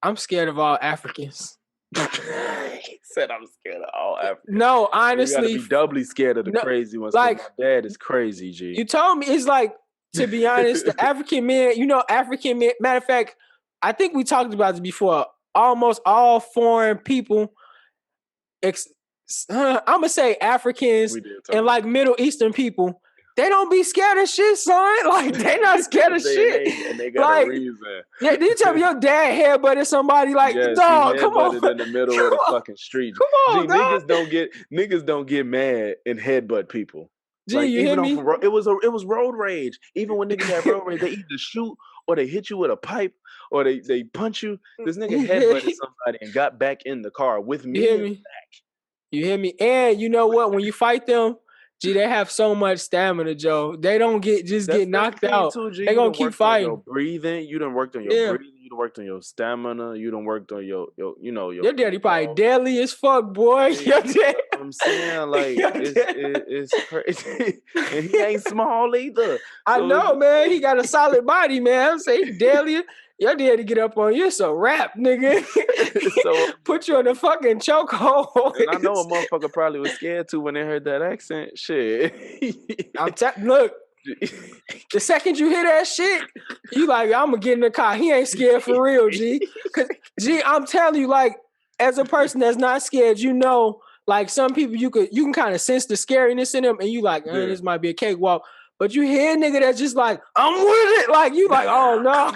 I'm scared of all Africans. He said I'm scared of all Africans. No, honestly, you gotta be doubly scared of the crazy ones. Like my dad is crazy, G. You told me it's like, to be honest, the African men. African men. Matter of fact, I think we talked about this before. Almost all foreign people. I'm gonna say Africans and like Middle Eastern people, they don't be scared of shit, son. Like they not scared of shit. And they got like, a reason. Yeah, did you tell me your dad headbutted somebody? Like, dog, come on, in the middle of the fucking street. Come on, dog. Niggas don't get mad and headbutt people. Gee, like, you hear me? It was road rage. Even when niggas have road rage, they either shoot or they hit you with a pipe or they punch you. This nigga headbutted somebody and got back in the car with me. You hear me? You hear me? And you know what? When you fight them, G, they have so much stamina, Joe. They don't get knocked out. They're gonna keep fighting. Your breathing. You done worked on your breathing. You done worked on your stamina. You done worked on your Your daddy probably deadly as fuck, boy. Yeah, I'm saying, like, it's crazy. And he ain't small either. I know, man. He got a solid body, man. I'm saying he deadly. Your daddy get up on you, it's a rap, nigga. So put you in a fucking chokehold. And I know a motherfucker probably was scared too when they heard that accent. Shit. Look, the second you hear that shit, you like, I'm gonna get in the car. He ain't scared for real, G. Cause G, I'm telling you, like, as a person that's not scared, like some people you can kind of sense the scariness in them, and you like, this might be a cakewalk. But you hear a nigga that's just like, I'm with it. Like, you like, oh, no.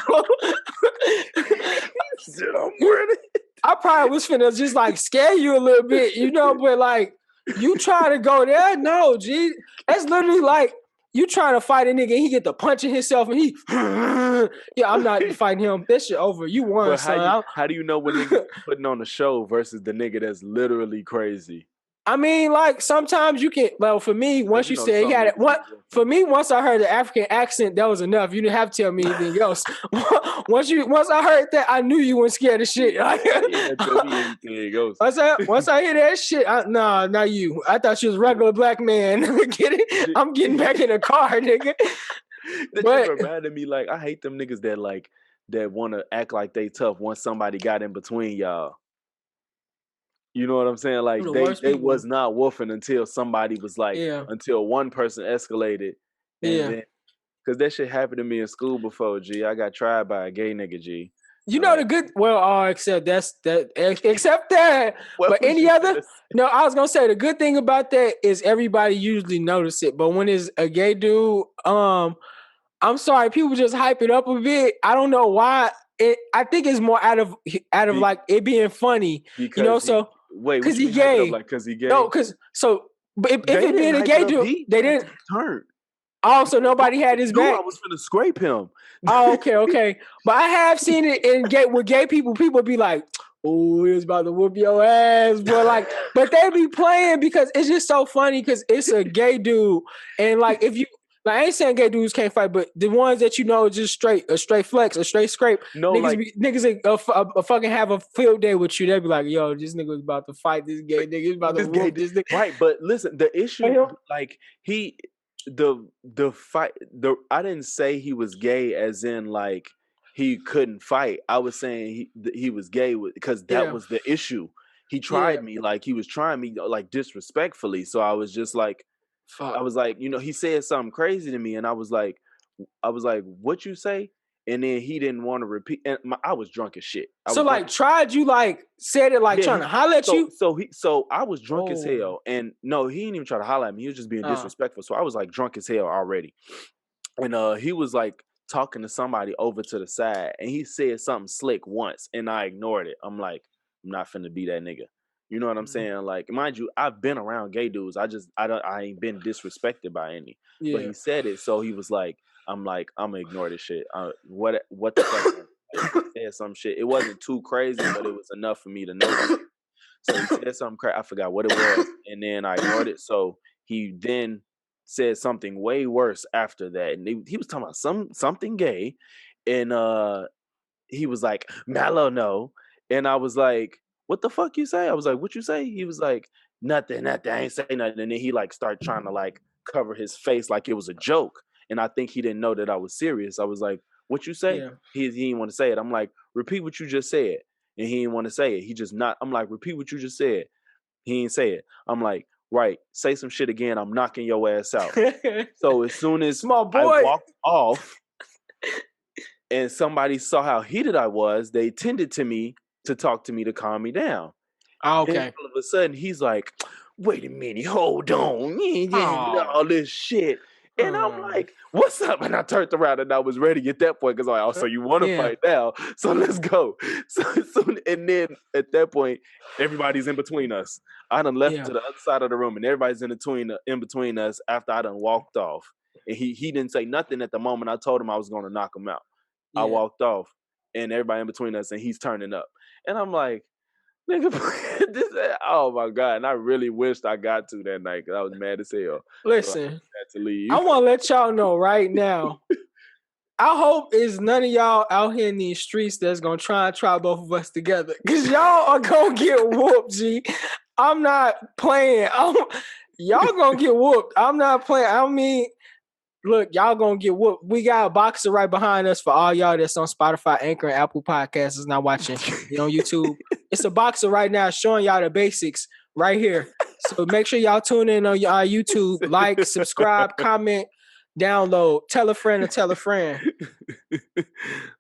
I'm with it. I probably was finna just like scare you a little bit, you know, but like, you try to go there? No, G. That's literally like, you trying to fight a nigga and he get to punching himself and he, yeah, I'm not fighting him. That shit over. You won, But son. how do you know when niggas putting on a show versus the nigga that's literally crazy? I mean, like, sometimes you can, well, for me, once you said he had it, for me, once I heard the African accent, that was enough. You didn't have to tell me anything else. once I heard that, I knew you weren't scared of shit. Tell me anything else. Once I hear that shit, nah, not you. I thought you was a regular black man. Get it? I'm getting back in the car, nigga. That just reminded me, like, I hate them niggas that want to act like they tough once somebody got in between y'all. You know what I'm saying? Like, they was not woofing until somebody was like, until one person escalated. And then, because that shit happened to me in school before, G. I got tried by a gay nigga, G. You know the good, except that. But any other, no, I was gonna say the good thing about that is everybody usually notice it. But when it's a gay dude, I'm sorry, people just hype it up a bit. I don't know why. I think it's more out of like it being funny, because you know. So because he gay, because he gay. No, but if it being a gay dude, they didn't turn. Also, nobody had his back. I was finna scrape him. Oh, okay. But I have seen it with gay people. People be like, "Oh, he was about to whoop your ass," but they be playing because it's just so funny because it's a gay dude, and like if you. Like, I ain't saying gay dudes can't fight, but the ones that you know just a straight flex, a straight scrape. No, niggas fucking have a field day with you. They be like, yo, this nigga was about to fight this gay nigga. He's about to whoop this nigga. Right, but listen, the issue, like, the fight, I didn't say he was gay as in, like, he couldn't fight. I was saying he was gay because that was the issue. He tried me, like, he was trying me, like, disrespectfully. So I was just like, I was like, you know, he said something crazy to me, and I was like, what you say? And then he didn't want to repeat. And I was drunk as shit. Tried you, like, said it like trying to holler at you? So I was drunk as hell. And no, he didn't even try to holler at me. He was just being disrespectful. So I was like drunk as hell already. And he was like talking to somebody over to the side, and he said something slick once, and I ignored it. I'm like, I'm not finna be that nigga. You know what I'm saying? Like, mind you, I've been around gay dudes. I ain't been disrespected by any. Yeah. But he said it, so he was like, I'm gonna ignore this shit. What the fuck? He said some shit. It wasn't too crazy, but it was enough for me to know. So he said something crazy. I forgot what it was, and then I ignored it. So he then said something way worse after that, and he was talking about something gay, and he was like, "Mellow, no," and I was like, what the fuck you say? I was like, what you say? He was like, nothing, I ain't say nothing. And then he like started trying to like cover his face like it was a joke. And I think he didn't know that I was serious. I was like, what you say? Yeah. He didn't want to say it. I'm like, repeat what you just said. And he didn't want to say it. I'm like, repeat what you just said. He didn't say it. I'm like, right, say some shit again. I'm knocking your ass out. So as soon as I walked off and somebody saw how heated I was, they tended to me to talk to me to calm me down. Oh, okay. And all of a sudden, he's like, wait a minute, hold on. All this shit. And I'm like, what's up? And I turned around and I was ready at that point because I'm like, oh, so you want to fight now? So let's go. So and then at that point, everybody's in between us. I done left to the other side of the room and everybody's in between us after I done walked off. And he didn't say nothing at the moment I told him I was going to knock him out. Yeah. I walked off and everybody in between us and he's turning up. And I'm like, nigga, oh my God. And I really wished I got to that night because I was mad as hell. Listen, so I had to leave. I want to let y'all know right now. I hope it's none of y'all out here in these streets that's going to try both of us together. Because y'all are going to get whooped, G. I'm not playing. Y'all going to get whooped. I'm not playing. I mean, look, y'all gonna get whooped. We got a boxer right behind us for all y'all that's on Spotify, Anchor, and Apple Podcasts is not watching. You on YouTube. It's a boxer right now showing y'all the basics right here. So make sure y'all tune in on our YouTube. Like, subscribe, comment, download. Tell a friend and tell a friend.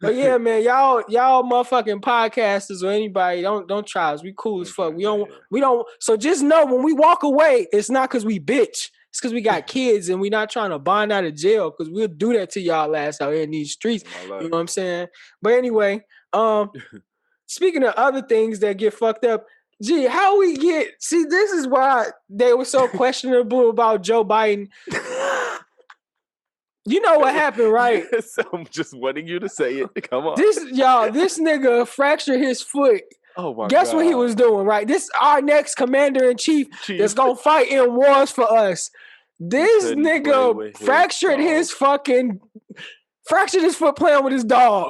But yeah, man, y'all motherfucking podcasters or anybody, don't try us. We cool as fuck. We don't. So just know when we walk away, it's not because we bitch. It's because we got kids and we not trying to bond out of jail because we'll do that to y'all ass out here in these streets. You know what I'm saying? But anyway, speaking of other things that get fucked up, gee, how we get... See, this is why they were so questionable about Joe Biden. You know what happened, right? Yes, I'm just wanting you to say it. Come on. This nigga fractured his foot. Oh my Guess God. what he was doing, right? This our next commander-in-chief that's gonna fight in wars for us. This nigga fractured his foot playing with his dog.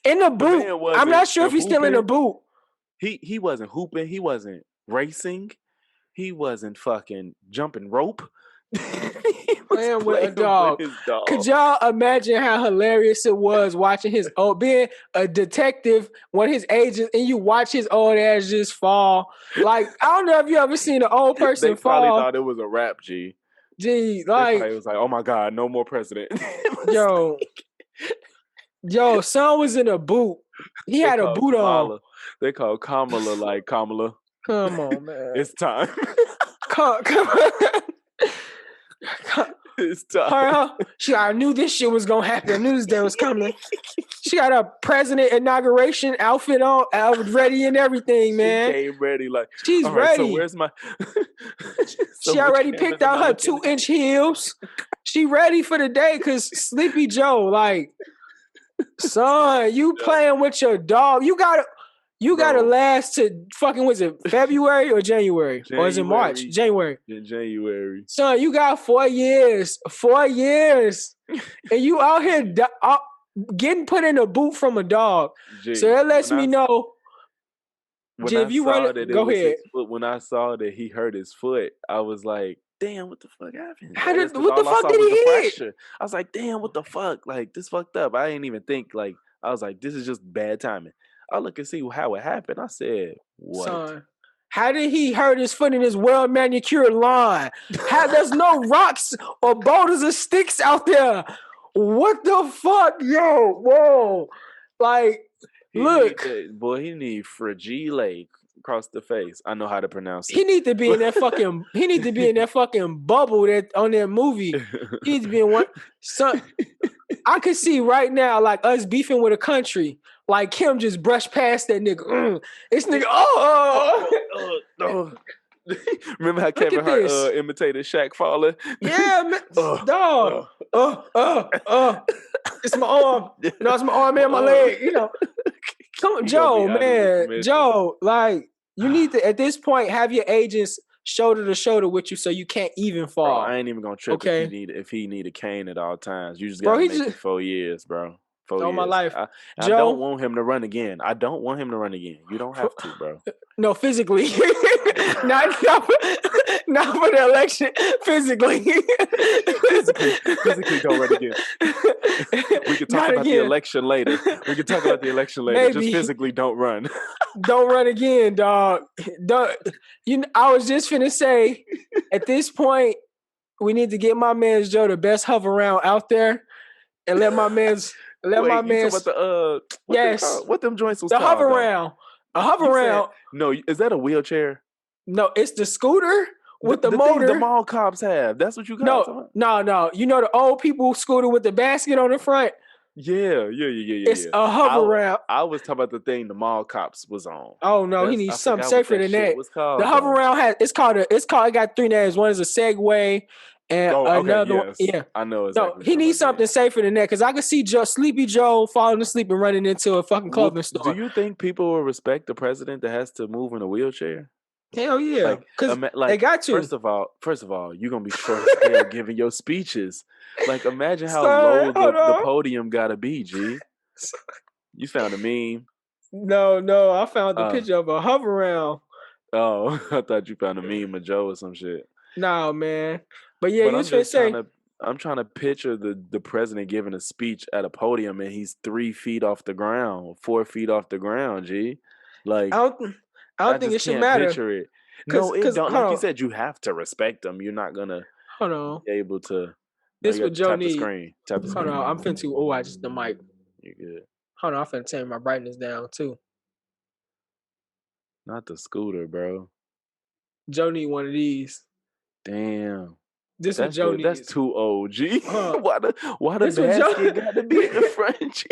In the boot. I'm not sure if he's still in the boot. He wasn't hooping. He wasn't racing. He wasn't fucking jumping rope. Playing with a dog. Could y'all imagine how hilarious it was watching being a detective, one of his agents, and you watch his old ass just fall? Like, I don't know if you ever seen an old person fall. They probably thought it was a rap, G. Gee, like, it was like, oh my God, no more president. Yo, son was in a boot. He had a boot on. They call Kamala like Kamala. Come on, man. It's time. Come on. It's time. I knew this shit was gonna happen. I knew this day was coming. She got a president inauguration outfit on, ready and everything, man. She came ready, like she's ready. So where's my? She already picked out her 2-inch heels. She ready for the day because Sleepy Joe, like, son, you playing with your dog. You gotta last to fucking, was it February or January? Or is it March? January. In January. Son, you got 4 years. 4 years. And you out here getting put in a boot from a dog. Gee, so that lets me know. Gee, if you run it, go ahead. When I saw that he hurt his foot, I was like, damn, what the fuck happened? What the fuck did he hit? I was like, damn, what the fuck? Like, this fucked up. I didn't even think, like, I was like, this is just bad timing. I look and see how it happened. I said, what? Son, how did he hurt his foot in his well-manicured lawn? There's no rocks or boulders or sticks out there. What the fuck? Yo, whoa. Like, look. He need fragile across the face. I know how to pronounce it. He need to be in that fucking bubble that on that movie. He needs to be in one. Son, I could see right now, like, us beefing with a country. Like, Kim just brushed past that nigga. This nigga, Remember how Kevin Hart imitated Shaq falling? Yeah, man. Dog. It's my arm. No, it's my arm and my leg. You know. Come on, Joe, man. Joe, like, you need to, at this point, have your agents shoulder to shoulder with you so you can't even fall. Bro, I ain't even gonna trip if he need a cane at all times. You just gotta make it 4 years, bro. 4 years. My life. I don't want him to run again. You don't have to, bro. No, physically. not for the election. Physically. Physically don't run again. We can talk about the election later. Maybe. Just physically don't run. Don't run again, dog. I was just finna say, at this point, we need to get my man's Joe the best hover round out there and let my man's what them joints was the called? Hover round. A hover round. No, is that a wheelchair? No, it's the scooter with the motor. The mall cops have. That's what you call it? No. You know the old people scooter with the basket on the front? Yeah. It's a hover round. I was talking about the thing the mall cops was on. Oh no, he needs something safer than that. The hover round it got 3 names. One is a Segway. And another one, yeah, I know exactly. No, he needs something safer than that because I could see Sleepy Joe falling asleep and running into a fucking clothing store. Do you think people will respect the president that has to move in a wheelchair? Hell yeah, because they got to. First of all, you're gonna be short as hell giving your speeches. Like, imagine how low the podium gotta be, G. You found a meme? No, I found the picture of a hover round. Oh, I thought you found a meme of Joe or some shit. No, man. But yeah, you should say. I'm trying to picture the president giving a speech at a podium and he's 3 feet off the ground, 4 feet off the ground. G, like I don't think it should matter. Picture it. No, it don't. Like you said, you have to respect them. You're not gonna be able to. This what Joe needs. Tap the screen. Hold on, I'm finna. I just the mic. You're good. Hold on, I'm finna turn my brightness down too. Not the scooter, bro. Joe need one of these. Damn. This what Joe needs. That's too OG. Why the basket got to be in the front?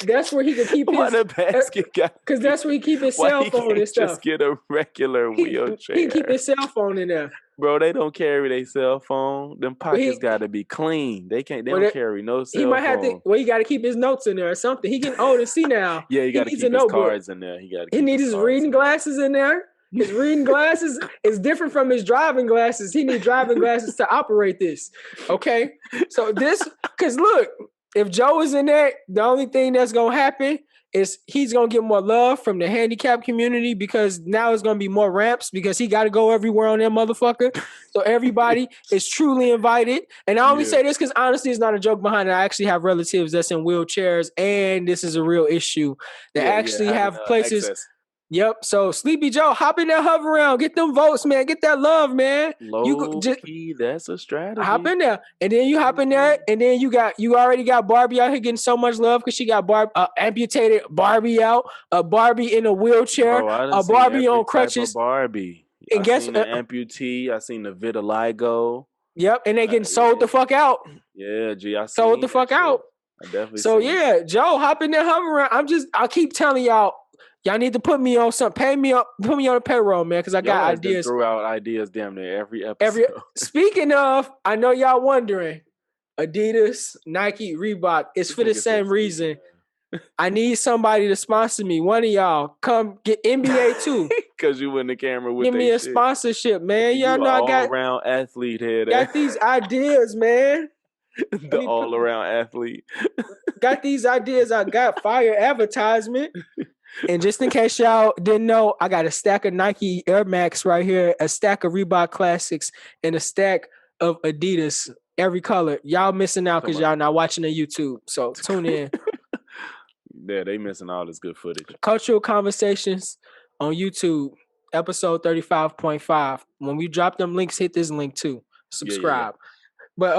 That's where he can keep his. Why the basket got? Because that's where he keep his cell phone and stuff. Just get a regular wheelchair. He keep his cell phone in there. Bro, they don't carry their cell phone. Them pockets got to be clean. They don't carry no cell phone. He might have to. Well, he got to keep his notes in there or something. He getting old and see now. Yeah, he got to keep his cards in there. He needs his reading glasses in there. His reading glasses is different from his driving glasses. He needs driving glasses to operate this. Okay, so because look, if Joe is in there, the only thing that's gonna happen is he's going to get more love from the handicapped community because now it's going to be more ramps because he got to go everywhere on that motherfucker. So everybody is truly invited. And I only say this because honestly, it's not a joke behind it. I actually have relatives that's in wheelchairs and this is a real issue. They actually have places. Access. Yep. So Sleepy Joe, hop in that hover around, get them votes, man. Get that love, man. Key, that's a strategy. Hop in there, and then you hop in there, and then you already got Barbie out here getting so much love because she got amputated Barbie out, a Barbie in a wheelchair, a Barbie on crutches. Barbie. And guess the amputee. I seen the vitiligo. Yep, and they getting sold the fuck out. Yeah, I sold the fuck out. I definitely. So yeah, Joe, hop in there, hover around. I keep telling y'all. Y'all need to put me on put me on the payroll, man, because I got ideas. Throw out ideas damn near every episode. Speaking of, I know y'all wondering, Adidas, Nike, Reebok, it's for the same reason. I need somebody to sponsor me. One of y'all come get NBA too. Because you in the camera with give me a sponsorship, man. Y'all know I got all-around athlete head. Got these ideas, man. The all-around athlete. Got these ideas. I got fire advertisement. And just in case y'all didn't know, I got a stack of Nike Air Max right here, a stack of Reebok Classics, and a stack of Adidas, every color. Y'all missing out because y'all not watching the YouTube. So tune in. Yeah, they missing all this good footage. Cultural Conversations on YouTube, episode 35.5. When we drop them links, hit this link too. Subscribe. But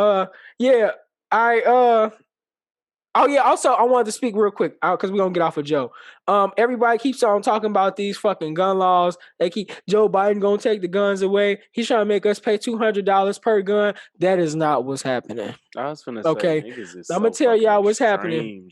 also, I wanted to speak real quick because we're going to get off of Joe. Everybody keeps on talking about these fucking gun laws. Joe Biden going to take the guns away. He's trying to make us pay $200 per gun. That is not what's happening. I was going to say, okay, I'm going to tell y'all what's happening.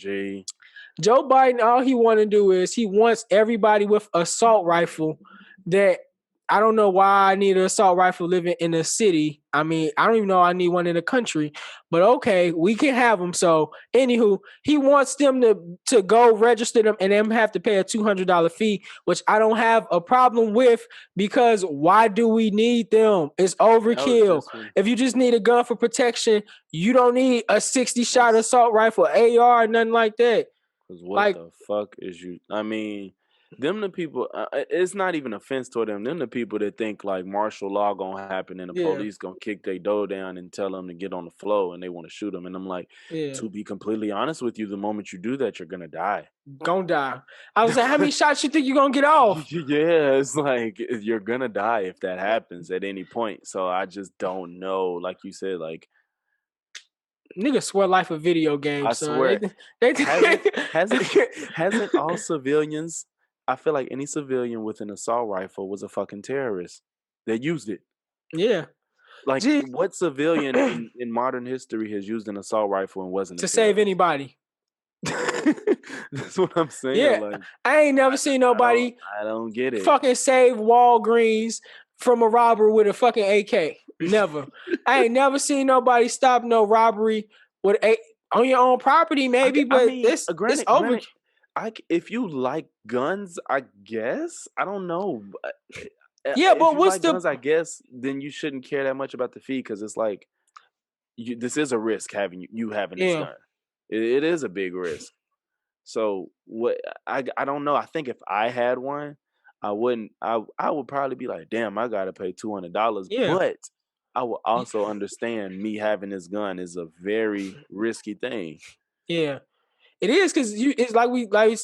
Joe Biden, all he want to do is he wants everybody with assault rifle that I don't know why I need an assault rifle living in a city. I mean, I don't even know I need one in the country. But okay, we can have them. So, anywho, he wants them to go register them and then have to pay a $200 fee, which I don't have a problem with because why do we need them? It's overkill. If you just need a gun for protection, you don't need a 60-shot assault rifle, AR, nothing like that. Because what the fuck is you? I mean... Them the people, it's not even offense toward them. Them the people that think like martial law gonna happen and the police gonna kick their door down and tell them to get on the floor and they want to shoot them. And I'm like, to be completely honest with you, the moment you do that, you're gonna die. Gonna die. I was like, how many shots you think you're gonna get off? Yeah, it's like you're gonna die if that happens at any point. So I just don't know. Like you said, like. Niggas swear life a video game. I swear. Hasn't all civilians... I feel like any civilian with an assault rifle was a fucking terrorist. They used it. Yeah. Like, what civilian in modern history has used an assault rifle and wasn't to save anybody? That's what I'm saying. Yeah. Like, I ain't never seen nobody I don't get it. Fucking save Walgreens from a robber with a fucking AK. Never. I ain't never seen nobody stop no robbery with on your own property, maybe, but it's over. If you like guns, I guess. I don't know. Yeah, but what's guns, I guess then you shouldn't care that much about the fee because it's like this is a risk having you having this gun. It is a big risk. So what I don't know. I think if I had one, I wouldn't. I would probably be like, damn, I gotta pay $200. Yeah. But I would also understand me having this gun is a very risky thing. Yeah. It is because it's like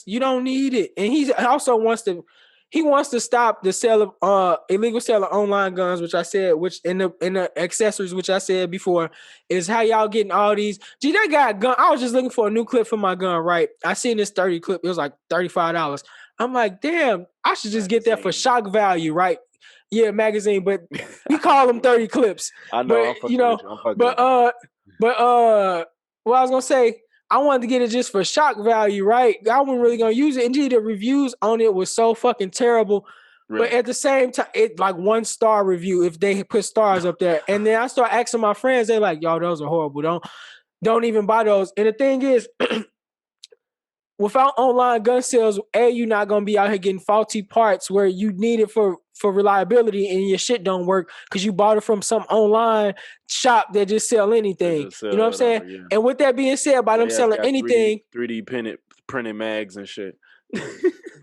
you don't need it, and he also wants to stop the sale of illegal sale of online guns, which I said, which in the accessories, which I said before, is how y'all getting all these. Gee, that got a gun. I was just looking for a new clip for my gun, right? I seen this 30 clip. It was like $35. I'm like, damn, I should just get that for shock value, right? Yeah, magazine, but we call them 30 clips. I know. But I'm fucking with you. I'm fucking with you. What I was gonna say, I wanted to get it just for shock value, right? I wasn't really gonna use it. Indeed, the reviews on it was so fucking terrible. Really? But at the same time, it like 1-star review if they put stars up there. And then I start asking my friends, they're like, "Yo, those are horrible. Don't even buy those." And the thing is, without online gun sales, you're not gonna be out here getting faulty parts where you need it for reliability and your shit don't work because you bought it from some online shop that just sell anything. Just sell, you know what I'm saying? Yeah. And with that being said, by them selling anything, 3D printed mags and shit.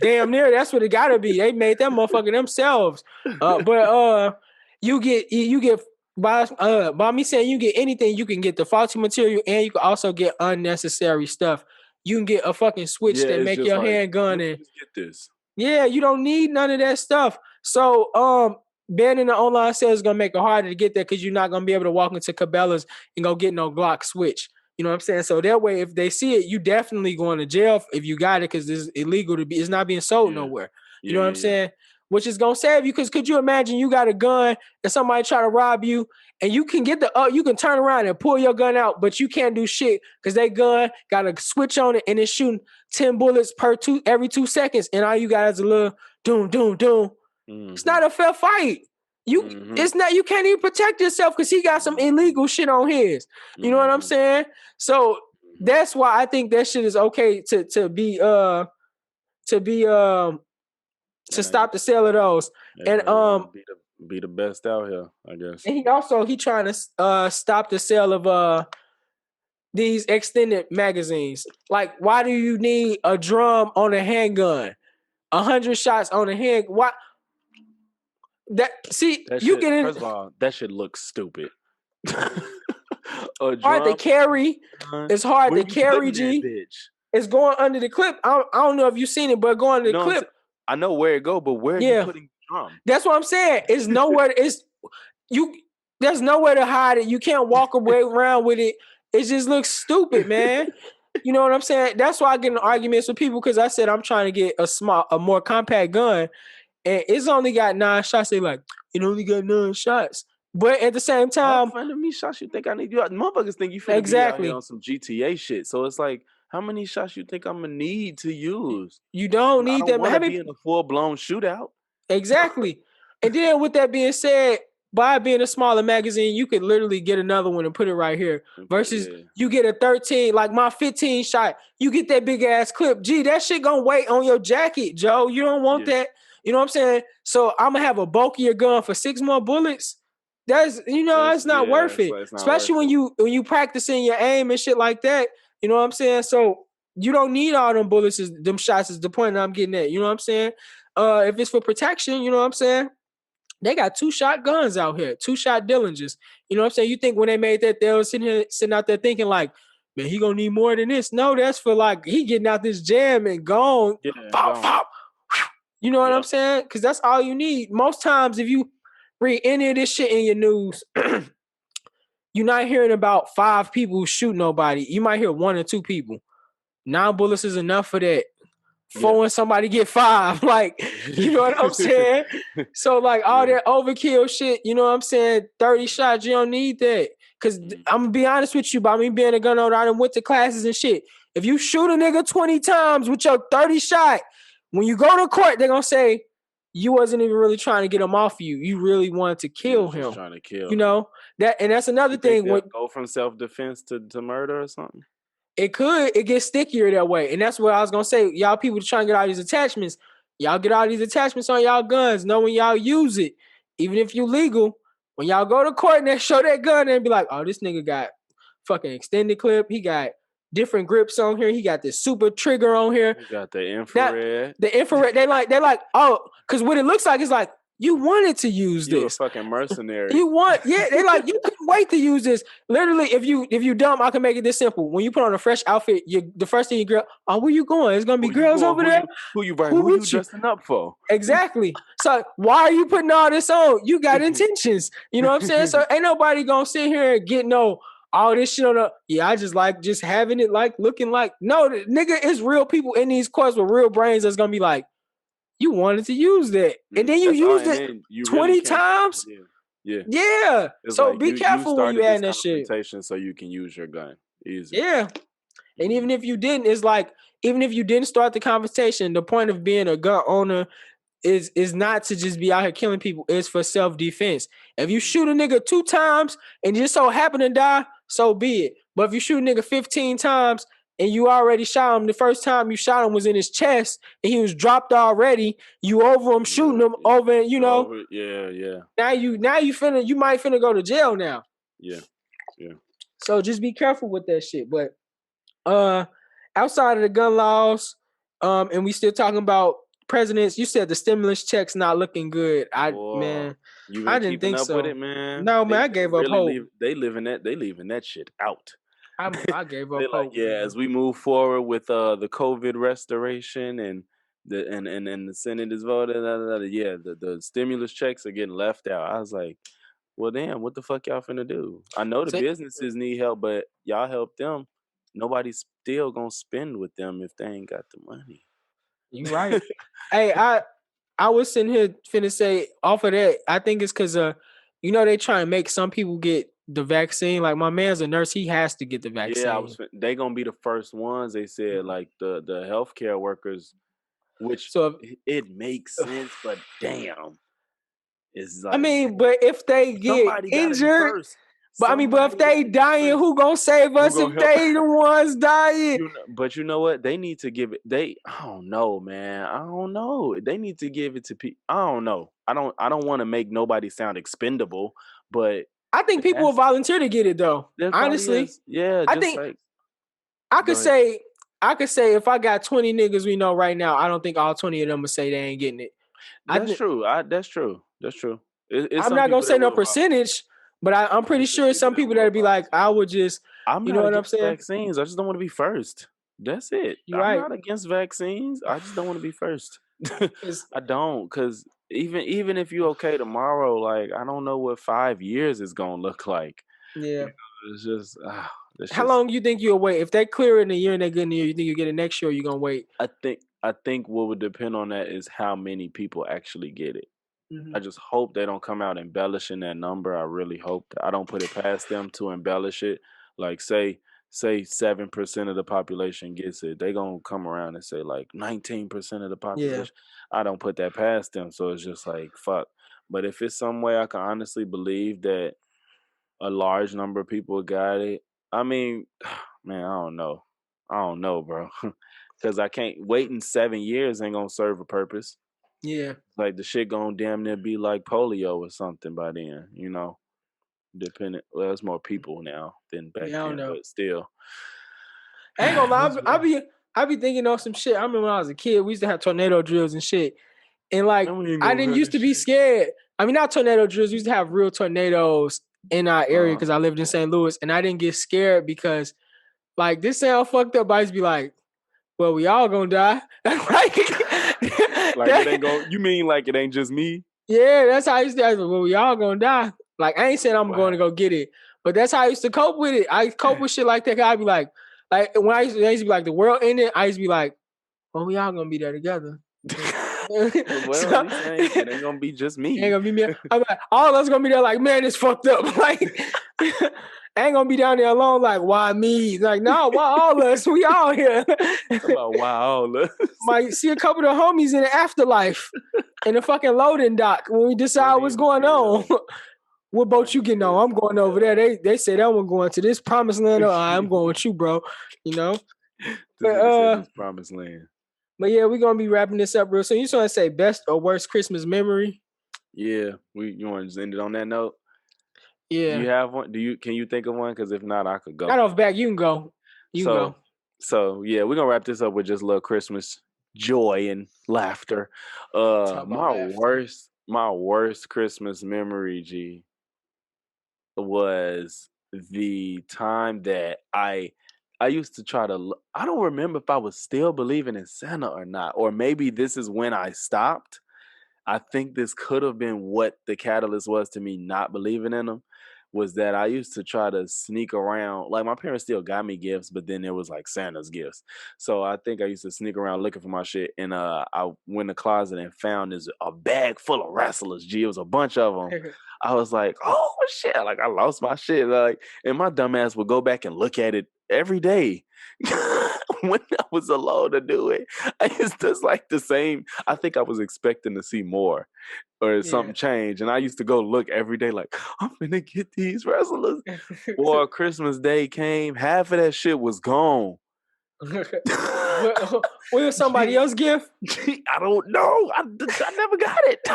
Damn near, that's what it gotta be. They made that motherfucker themselves. But you get by me saying you get anything, you can get the faulty material and you can also get unnecessary stuff. You can get a fucking switch that make your handgun and get this. Yeah, you don't need none of that stuff. So banning the online sales is gonna make it harder to get there because you're not gonna be able to walk into Cabela's and go get no Glock switch. You know what I'm saying? So that way, if they see it, you definitely going to jail if you got it because it's illegal to be. It's not being sold nowhere. You know what I'm saying? Which is gonna save you because could you imagine you got a gun and somebody try to rob you and you can get you can turn around and pull your gun out, but you can't do shit because that gun got a switch on it and it's shooting 10 bullets every 2 seconds, and all you got is a little doom. Mm-hmm. It's not a fair fight. It's not. You can't even protect yourself because he got some illegal shit on his. You know what I'm saying? So that's why I think that shit is okay to stop the sale of those. And be the best out here, I guess. And he trying to stop the sale of these extended magazines. Like, why do you need a drum on a handgun? 100 shots on a hand. Why? First of all, that shit looks stupid. Hard to carry. It's hard to carry, G. It's going under the clip. I don't know if you've seen it, but going under the clip. I know where it go, but where are you putting the drum? That's what I'm saying. It's nowhere. There's nowhere to hide it. You can't walk away around with it. It just looks stupid, man. You know what I'm saying? That's why I get in arguments with people because I said I'm trying to get a more compact gun, and it's only got 9 shots. They like it only got 9 shots, but at the same time, how many shots you think I need? You motherfuckers think you finna be out here on some GTA shit. So it's like, how many shots you think I'm gonna need to use? You don't need that. I don't be in a full-blown shootout. Exactly. And then with that being said, by being a smaller magazine, you could literally get another one and put it right here. Versus you get a 13, like my 15 shot, you get that big ass clip. Gee, that shit gonna weight on your jacket, Joe. You don't want that. You know what I'm saying? So I'm gonna have a bulkier gun for 6 more bullets. It's not worth it. Especially when you practicing your aim and shit like that. You know what I'm saying? So you don't need all them bullets, them shots is the point that I'm getting at. You know what I'm saying? If it's for protection, you know what I'm saying? They got 2-shot guns out here, 2-shot Dillingers. You know what I'm saying? You think when they made that, they were sitting out there thinking like, man, he gonna need more than this. No, that's for like he getting out this jam and gone. Yeah, pop. You know what I'm saying? Because that's all you need. Most times, if you read any of this shit in your news, you're not hearing about 5 people who shoot nobody. You might hear 1 or 2 people. 9 bullets is enough for that. 4 and somebody get 5. Like, you know what I'm saying? So, like, all that overkill shit, you know what I'm saying? 30 shots, you don't need that. Because I'm going to be honest with you, by me being a gun owner, I done went to classes and shit. If you shoot a nigga 20 times with your 30 shot, when you go to court, they're going to say, you wasn't even really trying to get him off you. You really wanted to kill him. Trying to kill. You know? And that's another thing. Go from self-defense to murder or something? It gets stickier that way. And that's what I was going to say. Y'all people trying to get all these attachments. Y'all get all these attachments on y'all guns. Know when y'all use it. Even if you legal, when y'all go to court and they show that gun and be like, oh, this nigga got fucking extended clip. He got different grips on here. He got this super trigger on here. He got the infrared. The infrared. They're like, oh, because what it looks like is like, you wanted to use this. You a fucking mercenary. They're like, you couldn't wait to use this. Literally, if you dumb, I can make it this simple. When you put on a fresh outfit, the first thing you girl, oh, where you going? There's gonna be girls over there. Who you dressing up for? Exactly. So why are you putting all this on? You got intentions. You know what I'm saying? So ain't nobody gonna sit here and get all this shit on the. Yeah, I just like just having it like looking like. No, nigga, it's real people in these courts with real brains that's gonna be like, you wanted to use that, and then you That's all, used and it then you really 20 can't. times. Yeah, yeah. Yeah. It's So like be you careful when you started this add that shit. confrontation so you can use your gun. Easy. Yeah. And even Mhm. if you didn't, it's like even if you didn't start the conversation, the point of being a gun owner is not to just be out here killing people. It's for self-defense. If you shoot a nigga 2 times and just so happen to die, so be it. But if you shoot a nigga 15 times and you already shot him, the first time you shot him was in his chest and he was dropped already, you over him shooting him over, you know. Yeah. Now you might finna go to jail now. Yeah. So just be careful with that shit. But outside of the gun laws, and we still talking about presidents, you said the stimulus checks not looking good. Boy, you I been didn't keeping think up with so. it, man. No, man, They I they gave up really hope. leave. They leaving that shit out. I gave up They like, hope, yeah, man. as we move forward with the COVID restoration and the Senate is voted, yeah, the stimulus checks are getting left out. I was like, well, damn, what the fuck y'all finna do? I know the So, businesses need help, but y'all help them. Nobody's still gonna spend with them if they ain't got the money. you right. Hey, I was sitting here finna say off of that. I think it's because they try and make some people get the vaccine. Like my man's a nurse, he has to get the Yeah, vaccine. they gonna be the first ones. They said like the healthcare workers, which So it makes sense, but damn, it's I like mean, but if they get somebody gotta be injured, first. but if Somebody they gotta be dying, first. who gonna save Who us gonna if help? they the ones dying? But you know what? They need to give it. I don't know, man. I don't know. They need to give it to people. I don't know. I don't want to make nobody sound expendable, but I think people will that's volunteer to get it though. there probably Honestly, is. Yeah, I just think like I go could ahead. say I could say if I got 20 niggas we know right now, I don't think all 20 of them would say they ain't getting it. I That's think true. That's true. That's true. It's I'm some not gonna people say that no will volunteer. percentage, but I'm pretty It's some sure people some that people will that'd be like, volunteer. I would just, I'm you know not what I'm against saying? vaccines. I just don't want to be first. That's it. You're I'm right. not against vaccines. I just don't want to be first. Cause I don't, cause even if you okay tomorrow, like I don't know what 5 years is gonna look like. You yeah. know, it's How just. long you think you'll wait? If they clear it in a year and they're good in a year, you think you get it next year or you gonna wait? I think what would depend on that is how many people actually get it. Mm-hmm. I just hope they don't come out embellishing that number. I really hope that. I don't put it past them to embellish it. Like say 7% of the population gets it. They gonna come around and say like 19% of the Yeah. population. I don't put that past them. So it's just like fuck. But if it's some way I can honestly believe that a large number of people got it, I mean, man, I don't know, bro. Cause I can't waiting 7 years ain't gonna serve a purpose. Yeah. Like the shit gonna damn near be like polio or something by then, you know. Depending, well, it's more people now than back Yeah, I don't then, know. but still, I ain't gonna lie. that's rough. I be thinking on some shit. I remember when I was a kid, we used to have tornado drills and shit. And like And we ain't I gonna didn't have used this to be shit. scared. I mean, not tornado drills. We used to have real tornadoes in our area Uh, because I lived in St. Louis, and I didn't get scared because like this sound fucked up. I used to be like, "Well, we all gonna die." like like it ain't that, go. You mean like it ain't just me? yeah, that's how I used to. I was like, well, we all gonna die. Like I ain't saying I'm going to Wow. go get it, but that's how I used to cope with it. I cope with shit like that. I'd be like when I used to be like the world ended. I used to be like, well, we all gonna be there together. Well, at So least it ain't gonna be just ain't me. gonna be me. I'm like, all of us gonna be there. Like, man, it's fucked up. Like, I ain't gonna be down there alone. Like, why me? Like, no, why all of us? We all here. Talk about wow. Might see a couple of the homies in the afterlife in the fucking loading dock when we decide Funny what's as going on. hell. What boat you getting Funny on? as I'm going over there. hell. They say that one going to this promised land. I'm going with you, bro. You know. This But nigga said this promised land. but yeah, we're gonna be wrapping this up real soon. You just want to say best or worst Christmas memory? Yeah, you want to just end it on that note? Do Yeah. you have one? Can you think of one? Because if not, I could Not go. off back. You can go. You can So go. yeah, we're gonna wrap this up with just a little Christmas joy and laughter. Talk about laughter. My worst Christmas memory, G, was the time that I used to try to. I don't remember if I was still believing in Santa or not, or maybe this is when I stopped. I think this could have been what the catalyst was to me not believing in them. was that I used to try to sneak around. Like my parents still got me gifts, but then there was like Santa's gifts. So I think I used to sneak around looking for my shit, and I went in the closet and found this a bag full of wrestlers. G, it was a bunch of them. I was like, oh shit! Like I lost my shit. Like, and my dumb ass would go back and look at it every day. When I was alone to do it, it's just like the same. I think I was expecting to see more or something change, and I used to go look every day, like I'm gonna get these wrestlers. Boy, Christmas Day came, half of that shit was gone. What was somebody else's gift? I don't know. I never got it.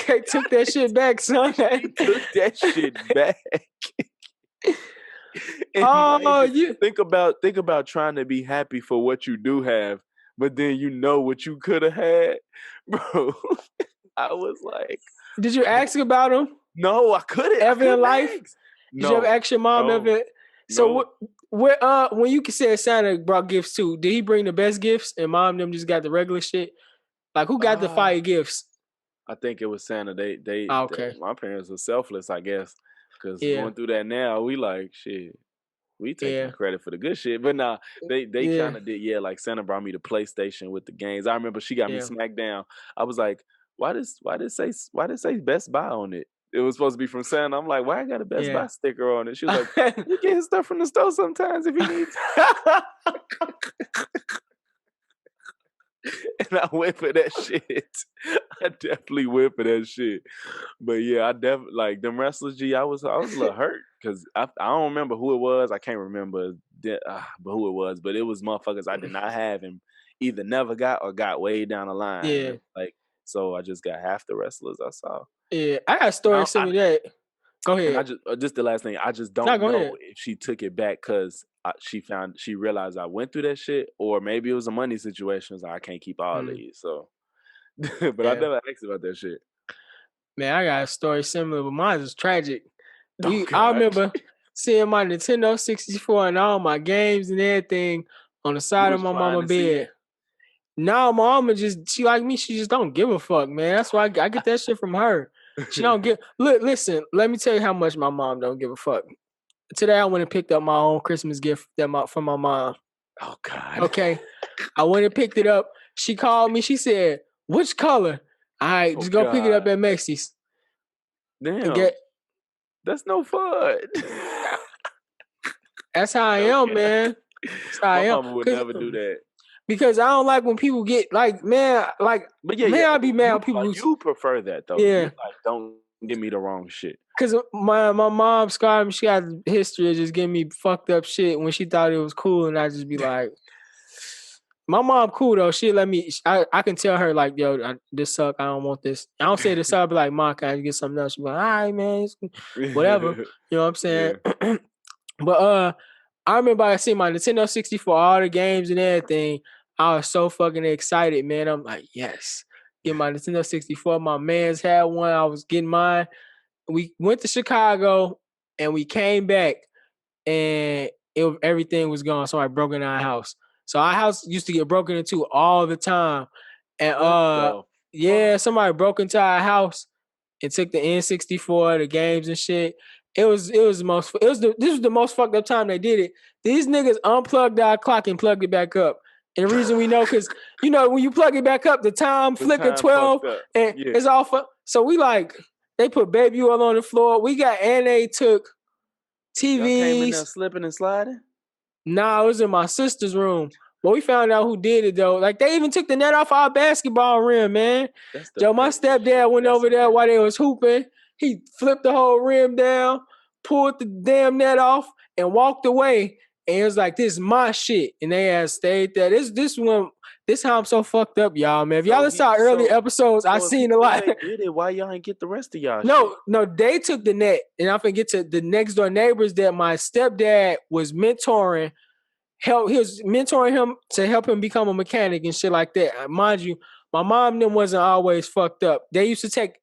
They took that shit back, son. They took that shit back. Oh, you think about trying to be happy for what you do have, but then you know what you could have had, bro. I was like, did you ask about him? No, I couldn't. Ever in life? No, did you ever ask your mom ever? So when you said Santa brought gifts too, did he bring the best gifts and mom them just got the regular shit? Like who got the fire gifts? I think it was Santa. They my parents were selfless, I guess. Because going through that now, we like, shit, we taking credit for the good shit. But nah, they kind of did, like Santa brought me the PlayStation with the games. I remember she got me smacked down. I was like, why does it say Best Buy on it? It was supposed to be from Santa. I'm like, why I got a Best Buy sticker on it? She was like, you get his stuff from the store sometimes if you need to. And I went for that shit. I definitely went for that shit. But yeah, I definitely like them wrestlers. G, I was a little hurt because I don't remember who it was. I can't remember who it was, but it was motherfuckers I did not have and either never got or got way down the line. Yeah, like so I just got half the wrestlers I saw. Yeah, I got a story similar to that. Go ahead. And I just the last thing. I just don't know if she took it back because she realized I went through that shit, or maybe it was a money situation. So I can't keep all these. So, but I never asked about that shit. Man, I got a story similar, but mine is tragic. I remember seeing my Nintendo 64 and all my games and everything on the side of my mama's bed. No, my mama she like me. She just don't give a fuck, man. That's why I get that shit from her. She don't give. Look, listen. Let me tell you how much my mom don't give a fuck. Today I went and picked up my own Christmas gift from my mom. Oh God. Okay, I went and picked it up. She called me. She said, "Which color?" All right, just go pick it up at Macy's. Damn. That's no fun. That's how I am, man. That's how I am. My mama would never do that. Because I don't like when people get like, man, like, but I'll be mad when people. You prefer that though. Yeah. Like, don't give me the wrong shit. Because my mom scarred me. She got a history of just giving me fucked up shit when she thought it was cool, and I just be like, my mom cool though. She let me. I can tell her like, yo, this suck. I don't want this. I don't say this suck. I be like, Mom, can I get something else? She be like, all right, man, whatever. You know what I'm saying? Yeah. But I remember I seen my Nintendo 64, all the games and everything. I was so fucking excited, man. I'm like, yes, get my Nintendo 64. My man's had one. I was getting mine. We went to Chicago and we came back and everything was gone. Somebody broke into our house. So our house used to get broken into all the time. And somebody broke into our house and took the N64, the games and shit. This was the most fucked up time they did it. These niggas unplugged our clock and plugged it back up. And the reason we know, because you know when you plug it back up, the time flicker 12 and it's all so we like they put baby oil on the floor. They took TVs. Y'all came in there slipping and sliding? Nah, it was in my sister's room. But we found out who did it though. Like they even took the net off our basketball rim, man. Joe, my stepdad went over there while they was hooping. He flipped the whole rim down, pulled the damn net off, and walked away. And it was like, this is my shit. And they had stayed there. This how I'm so fucked up, y'all, man. If y'all saw early episodes, I seen a lot. Why y'all ain't get the rest of y'all No, they took the net. And I'm finna get to the next door neighbors that my stepdad was mentoring. He was mentoring him to help him become a mechanic and shit like that. Mind you, my mom and them wasn't always fucked up. They used to take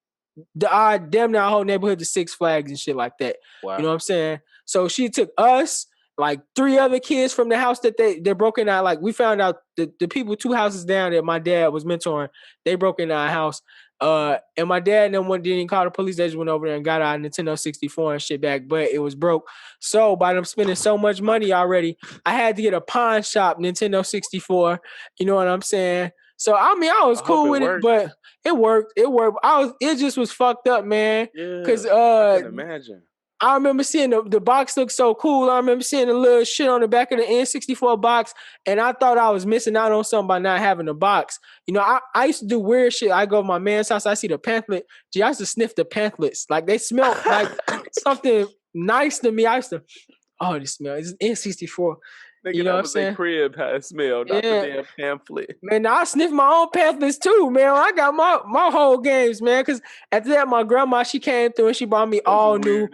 damn near our whole neighborhood to Six Flags and shit like that. Wow. You know what I'm saying? So she took us, like 3 other kids from the house that they're broken out. Like we found out the people 2 houses down that my dad was mentoring, they broke into our house. And my dad and them didn't even call the police. They just went over there and got our Nintendo 64 and shit back, but it was broke. So by them spending so much money already, I had to get a pawn shop Nintendo 64. You know what I'm saying? So I mean, I was cool with it, but it worked. It just was fucked up, man. Yeah, Cause I can imagine. I remember seeing the box look so cool. I remember seeing the little shit on the back of the N64 box, and I thought I was missing out on something by not having the box. You know, I used to do weird shit. I go to my man's house, I see the pamphlet. I used to sniff the pamphlets. Like, they smelled like something nice to me. I used to, oh, this smell. It's N64. Nigga, you know what I'm saying? Crib how it smelled, not the damn pamphlet. Man, I sniff my own pamphlets too, man. I got my whole games, man. Because after that, my grandma, she came through and she brought me all new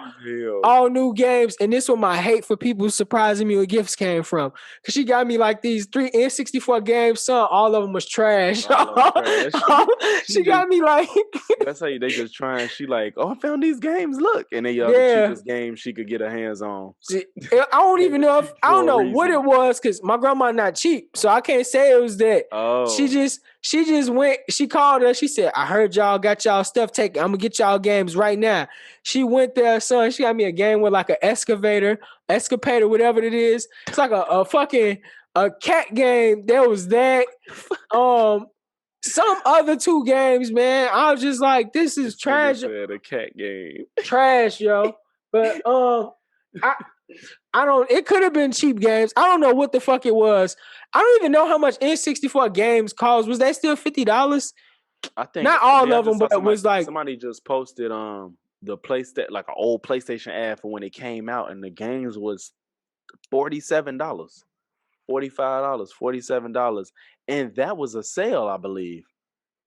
games. And this is where my hate for people surprising me with gifts came from. Because she got me like these 3 N64 games, son. All of them was trash. She got me like... That's how they just trying. She like, oh, I found these games. Look. And they the cheapest game she could get her hands on. See, I don't even know if... I don't know what it was, because my grandma not cheap, so I can't say it was that. Oh, she just went. She called us. She said, "I heard y'all got y'all stuff taken. I'm gonna get y'all games right now." She went there, son. She got me a game with like an escavator, whatever it is. It's like a fucking cat game. There was that. Some other 2 games, man. I was just like, this is trash. A cat game, trash, yo. But I don't. It could have been cheap games. I don't know what the fuck it was. I don't even know how much N64 games cost. Was that still $50? I think not all of them, but it was like somebody just posted the PlayStation, like an old PlayStation ad for when it came out, and the games was $47, $45, $47, and that was a sale, I believe.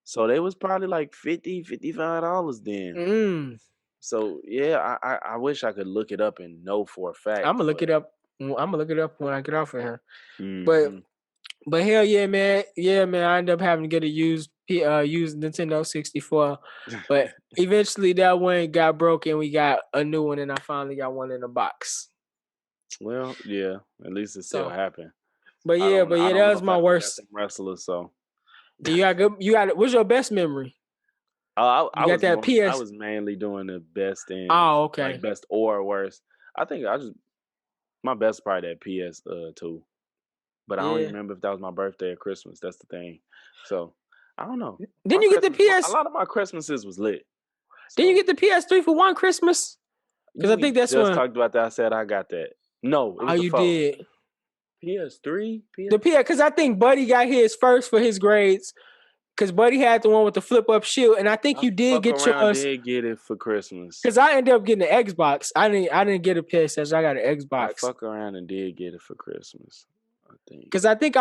So they was probably like $50, $55 then. So yeah, I wish I could look it up and know for a fact. I'm gonna look it up. I'm gonna look it up when I get off of here. But hell yeah, man. Yeah, man. I ended up having to get a used Nintendo 64. But eventually that one got broken. We got a new one, and I finally got one in a box. Well, yeah. At least it still happened. But yeah, that was my worst wrestler. So you got. What's your best memory? I was mainly doing the best and like best or worst. I think my best probably that PS2. But I don't even remember if that was my birthday or Christmas. That's the thing. So I don't know. Didn't you get the PS? A lot of my Christmases was lit. So, didn't you get the PS3 for one Christmas? Because I think that's just talked about that. I said I got that. No, it was you did. PS3? The PS, because I think Buddy got his first for his grades. Because Buddy had the one with the flip up shield, and I think you did get yours. I did get it for Christmas. Because I ended up getting an Xbox. I didn't get a PS3. I got an Xbox. I fuck around and did get it for Christmas. I think. Because I think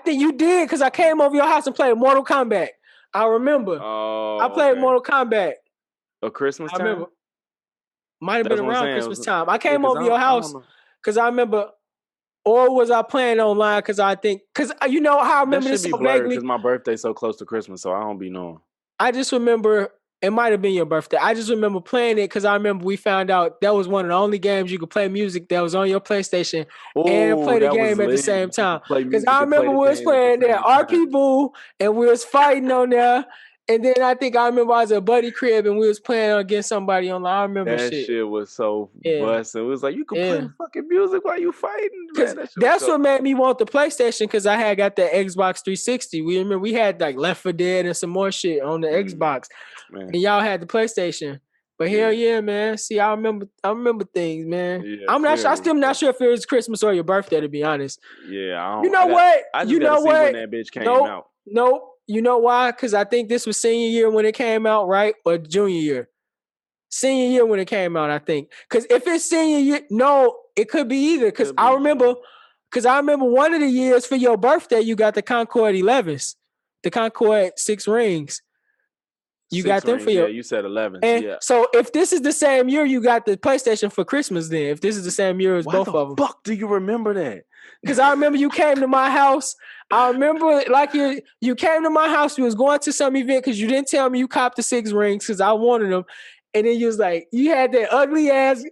you did. Because I came over your house and played Mortal Kombat. I remember. Oh, I played Mortal Kombat. A Christmas time? I remember. Might have been around Christmas time. I came over your house because I remember. Or was I playing online? Because you know how I remember this so vaguely. Because my birthday's so close to Christmas, so I don't be knowing. I just remember it might have been your birthday. I just remember playing it because I remember we found out that was one of the only games you could play music that was on your PlayStation and play the game at the same time. Because I remember we was playing there, our people, and we was fighting on there. And then I remember I was at Buddy crib and we was playing against somebody online. I remember that shit was so busting. It was like, you can play fucking music while you fighting. Man, that's what made me want the PlayStation, because I had got the Xbox 360. We remember we had like Left 4 Dead and some more shit on the Xbox. Man. And y'all had the PlayStation. But hell yeah, man. See, I remember things, man. Yeah, I'm still not sure if it was Christmas or your birthday, to be honest. Yeah, I don't, you know what? I just gotta see when that bitch came out. Nope. You know why? Because I think this was senior year when it came out, right? Or junior year? Senior year when it came out, I think. Because if it's senior year, no, it could be either. Because I remember one of the years for your birthday, you got the Concord 11s, the Concord 6 rings. You got them for your... Yeah, you said 11. And so if this is the same year, you got the PlayStation for Christmas then. If this is the same year as both of them. Why the fuck do you remember that? Because I remember you came to my house. I remember like you came to my house. You was going to some event because you didn't tell me you copped the 6 rings because I wanted them. And then you was like, you had that ugly ass, and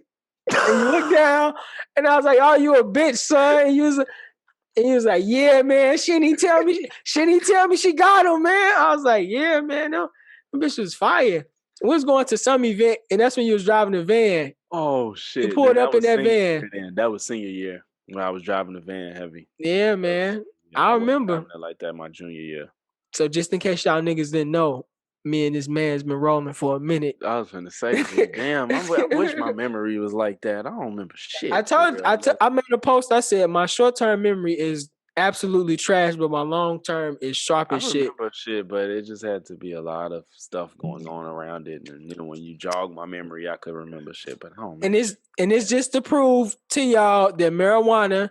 you looked down, and I was like, oh, you a bitch, son. And you was like, yeah, man. She didn't tell me she got them, man. I was like, yeah, man. No. The bitch was fire. We was going to some event, and that's when you was driving the van. Oh You shit! Then pulled that up in was that senior van. year. Then that was senior year when I was driving the van heavy. Yeah, man. Yeah, I I wasn't remember. driving it like that my junior year. So just in case y'all niggas didn't know, me and this man's been rolling for a minute. I was finna say, damn, I wish my memory was like that. I don't remember shit. I made a post. I said my short term memory is absolutely trash, but my long term is sharp I as shit. remember shit, but it just had to be a lot of stuff going on around it. And when you jog my memory, I could remember shit, but I don't remember. And it's just to prove to y'all that marijuana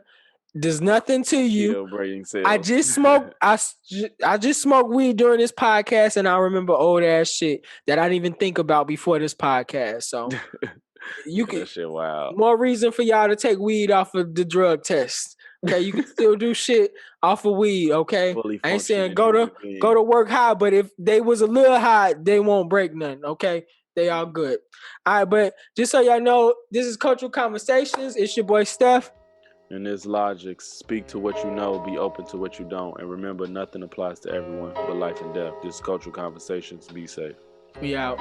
does nothing to you. Brain cells. I just smoked. I just smoked weed during this podcast, and I remember old ass shit that I didn't even think about before this podcast. So you can. That shit wild. More reason for y'all to take weed off of the drug test. Okay, you can still do shit off of weed. Okay, I ain't saying go to work high, but if they was a little high, they won't break nothing. Okay, they all good. All right, but just so y'all know, this is Cultural Conversations. It's your boy Steph. And this logic: speak to what you know, be open to what you don't, and remember, nothing applies to everyone but life and death. This is Cultural Conversations. Be safe. We out.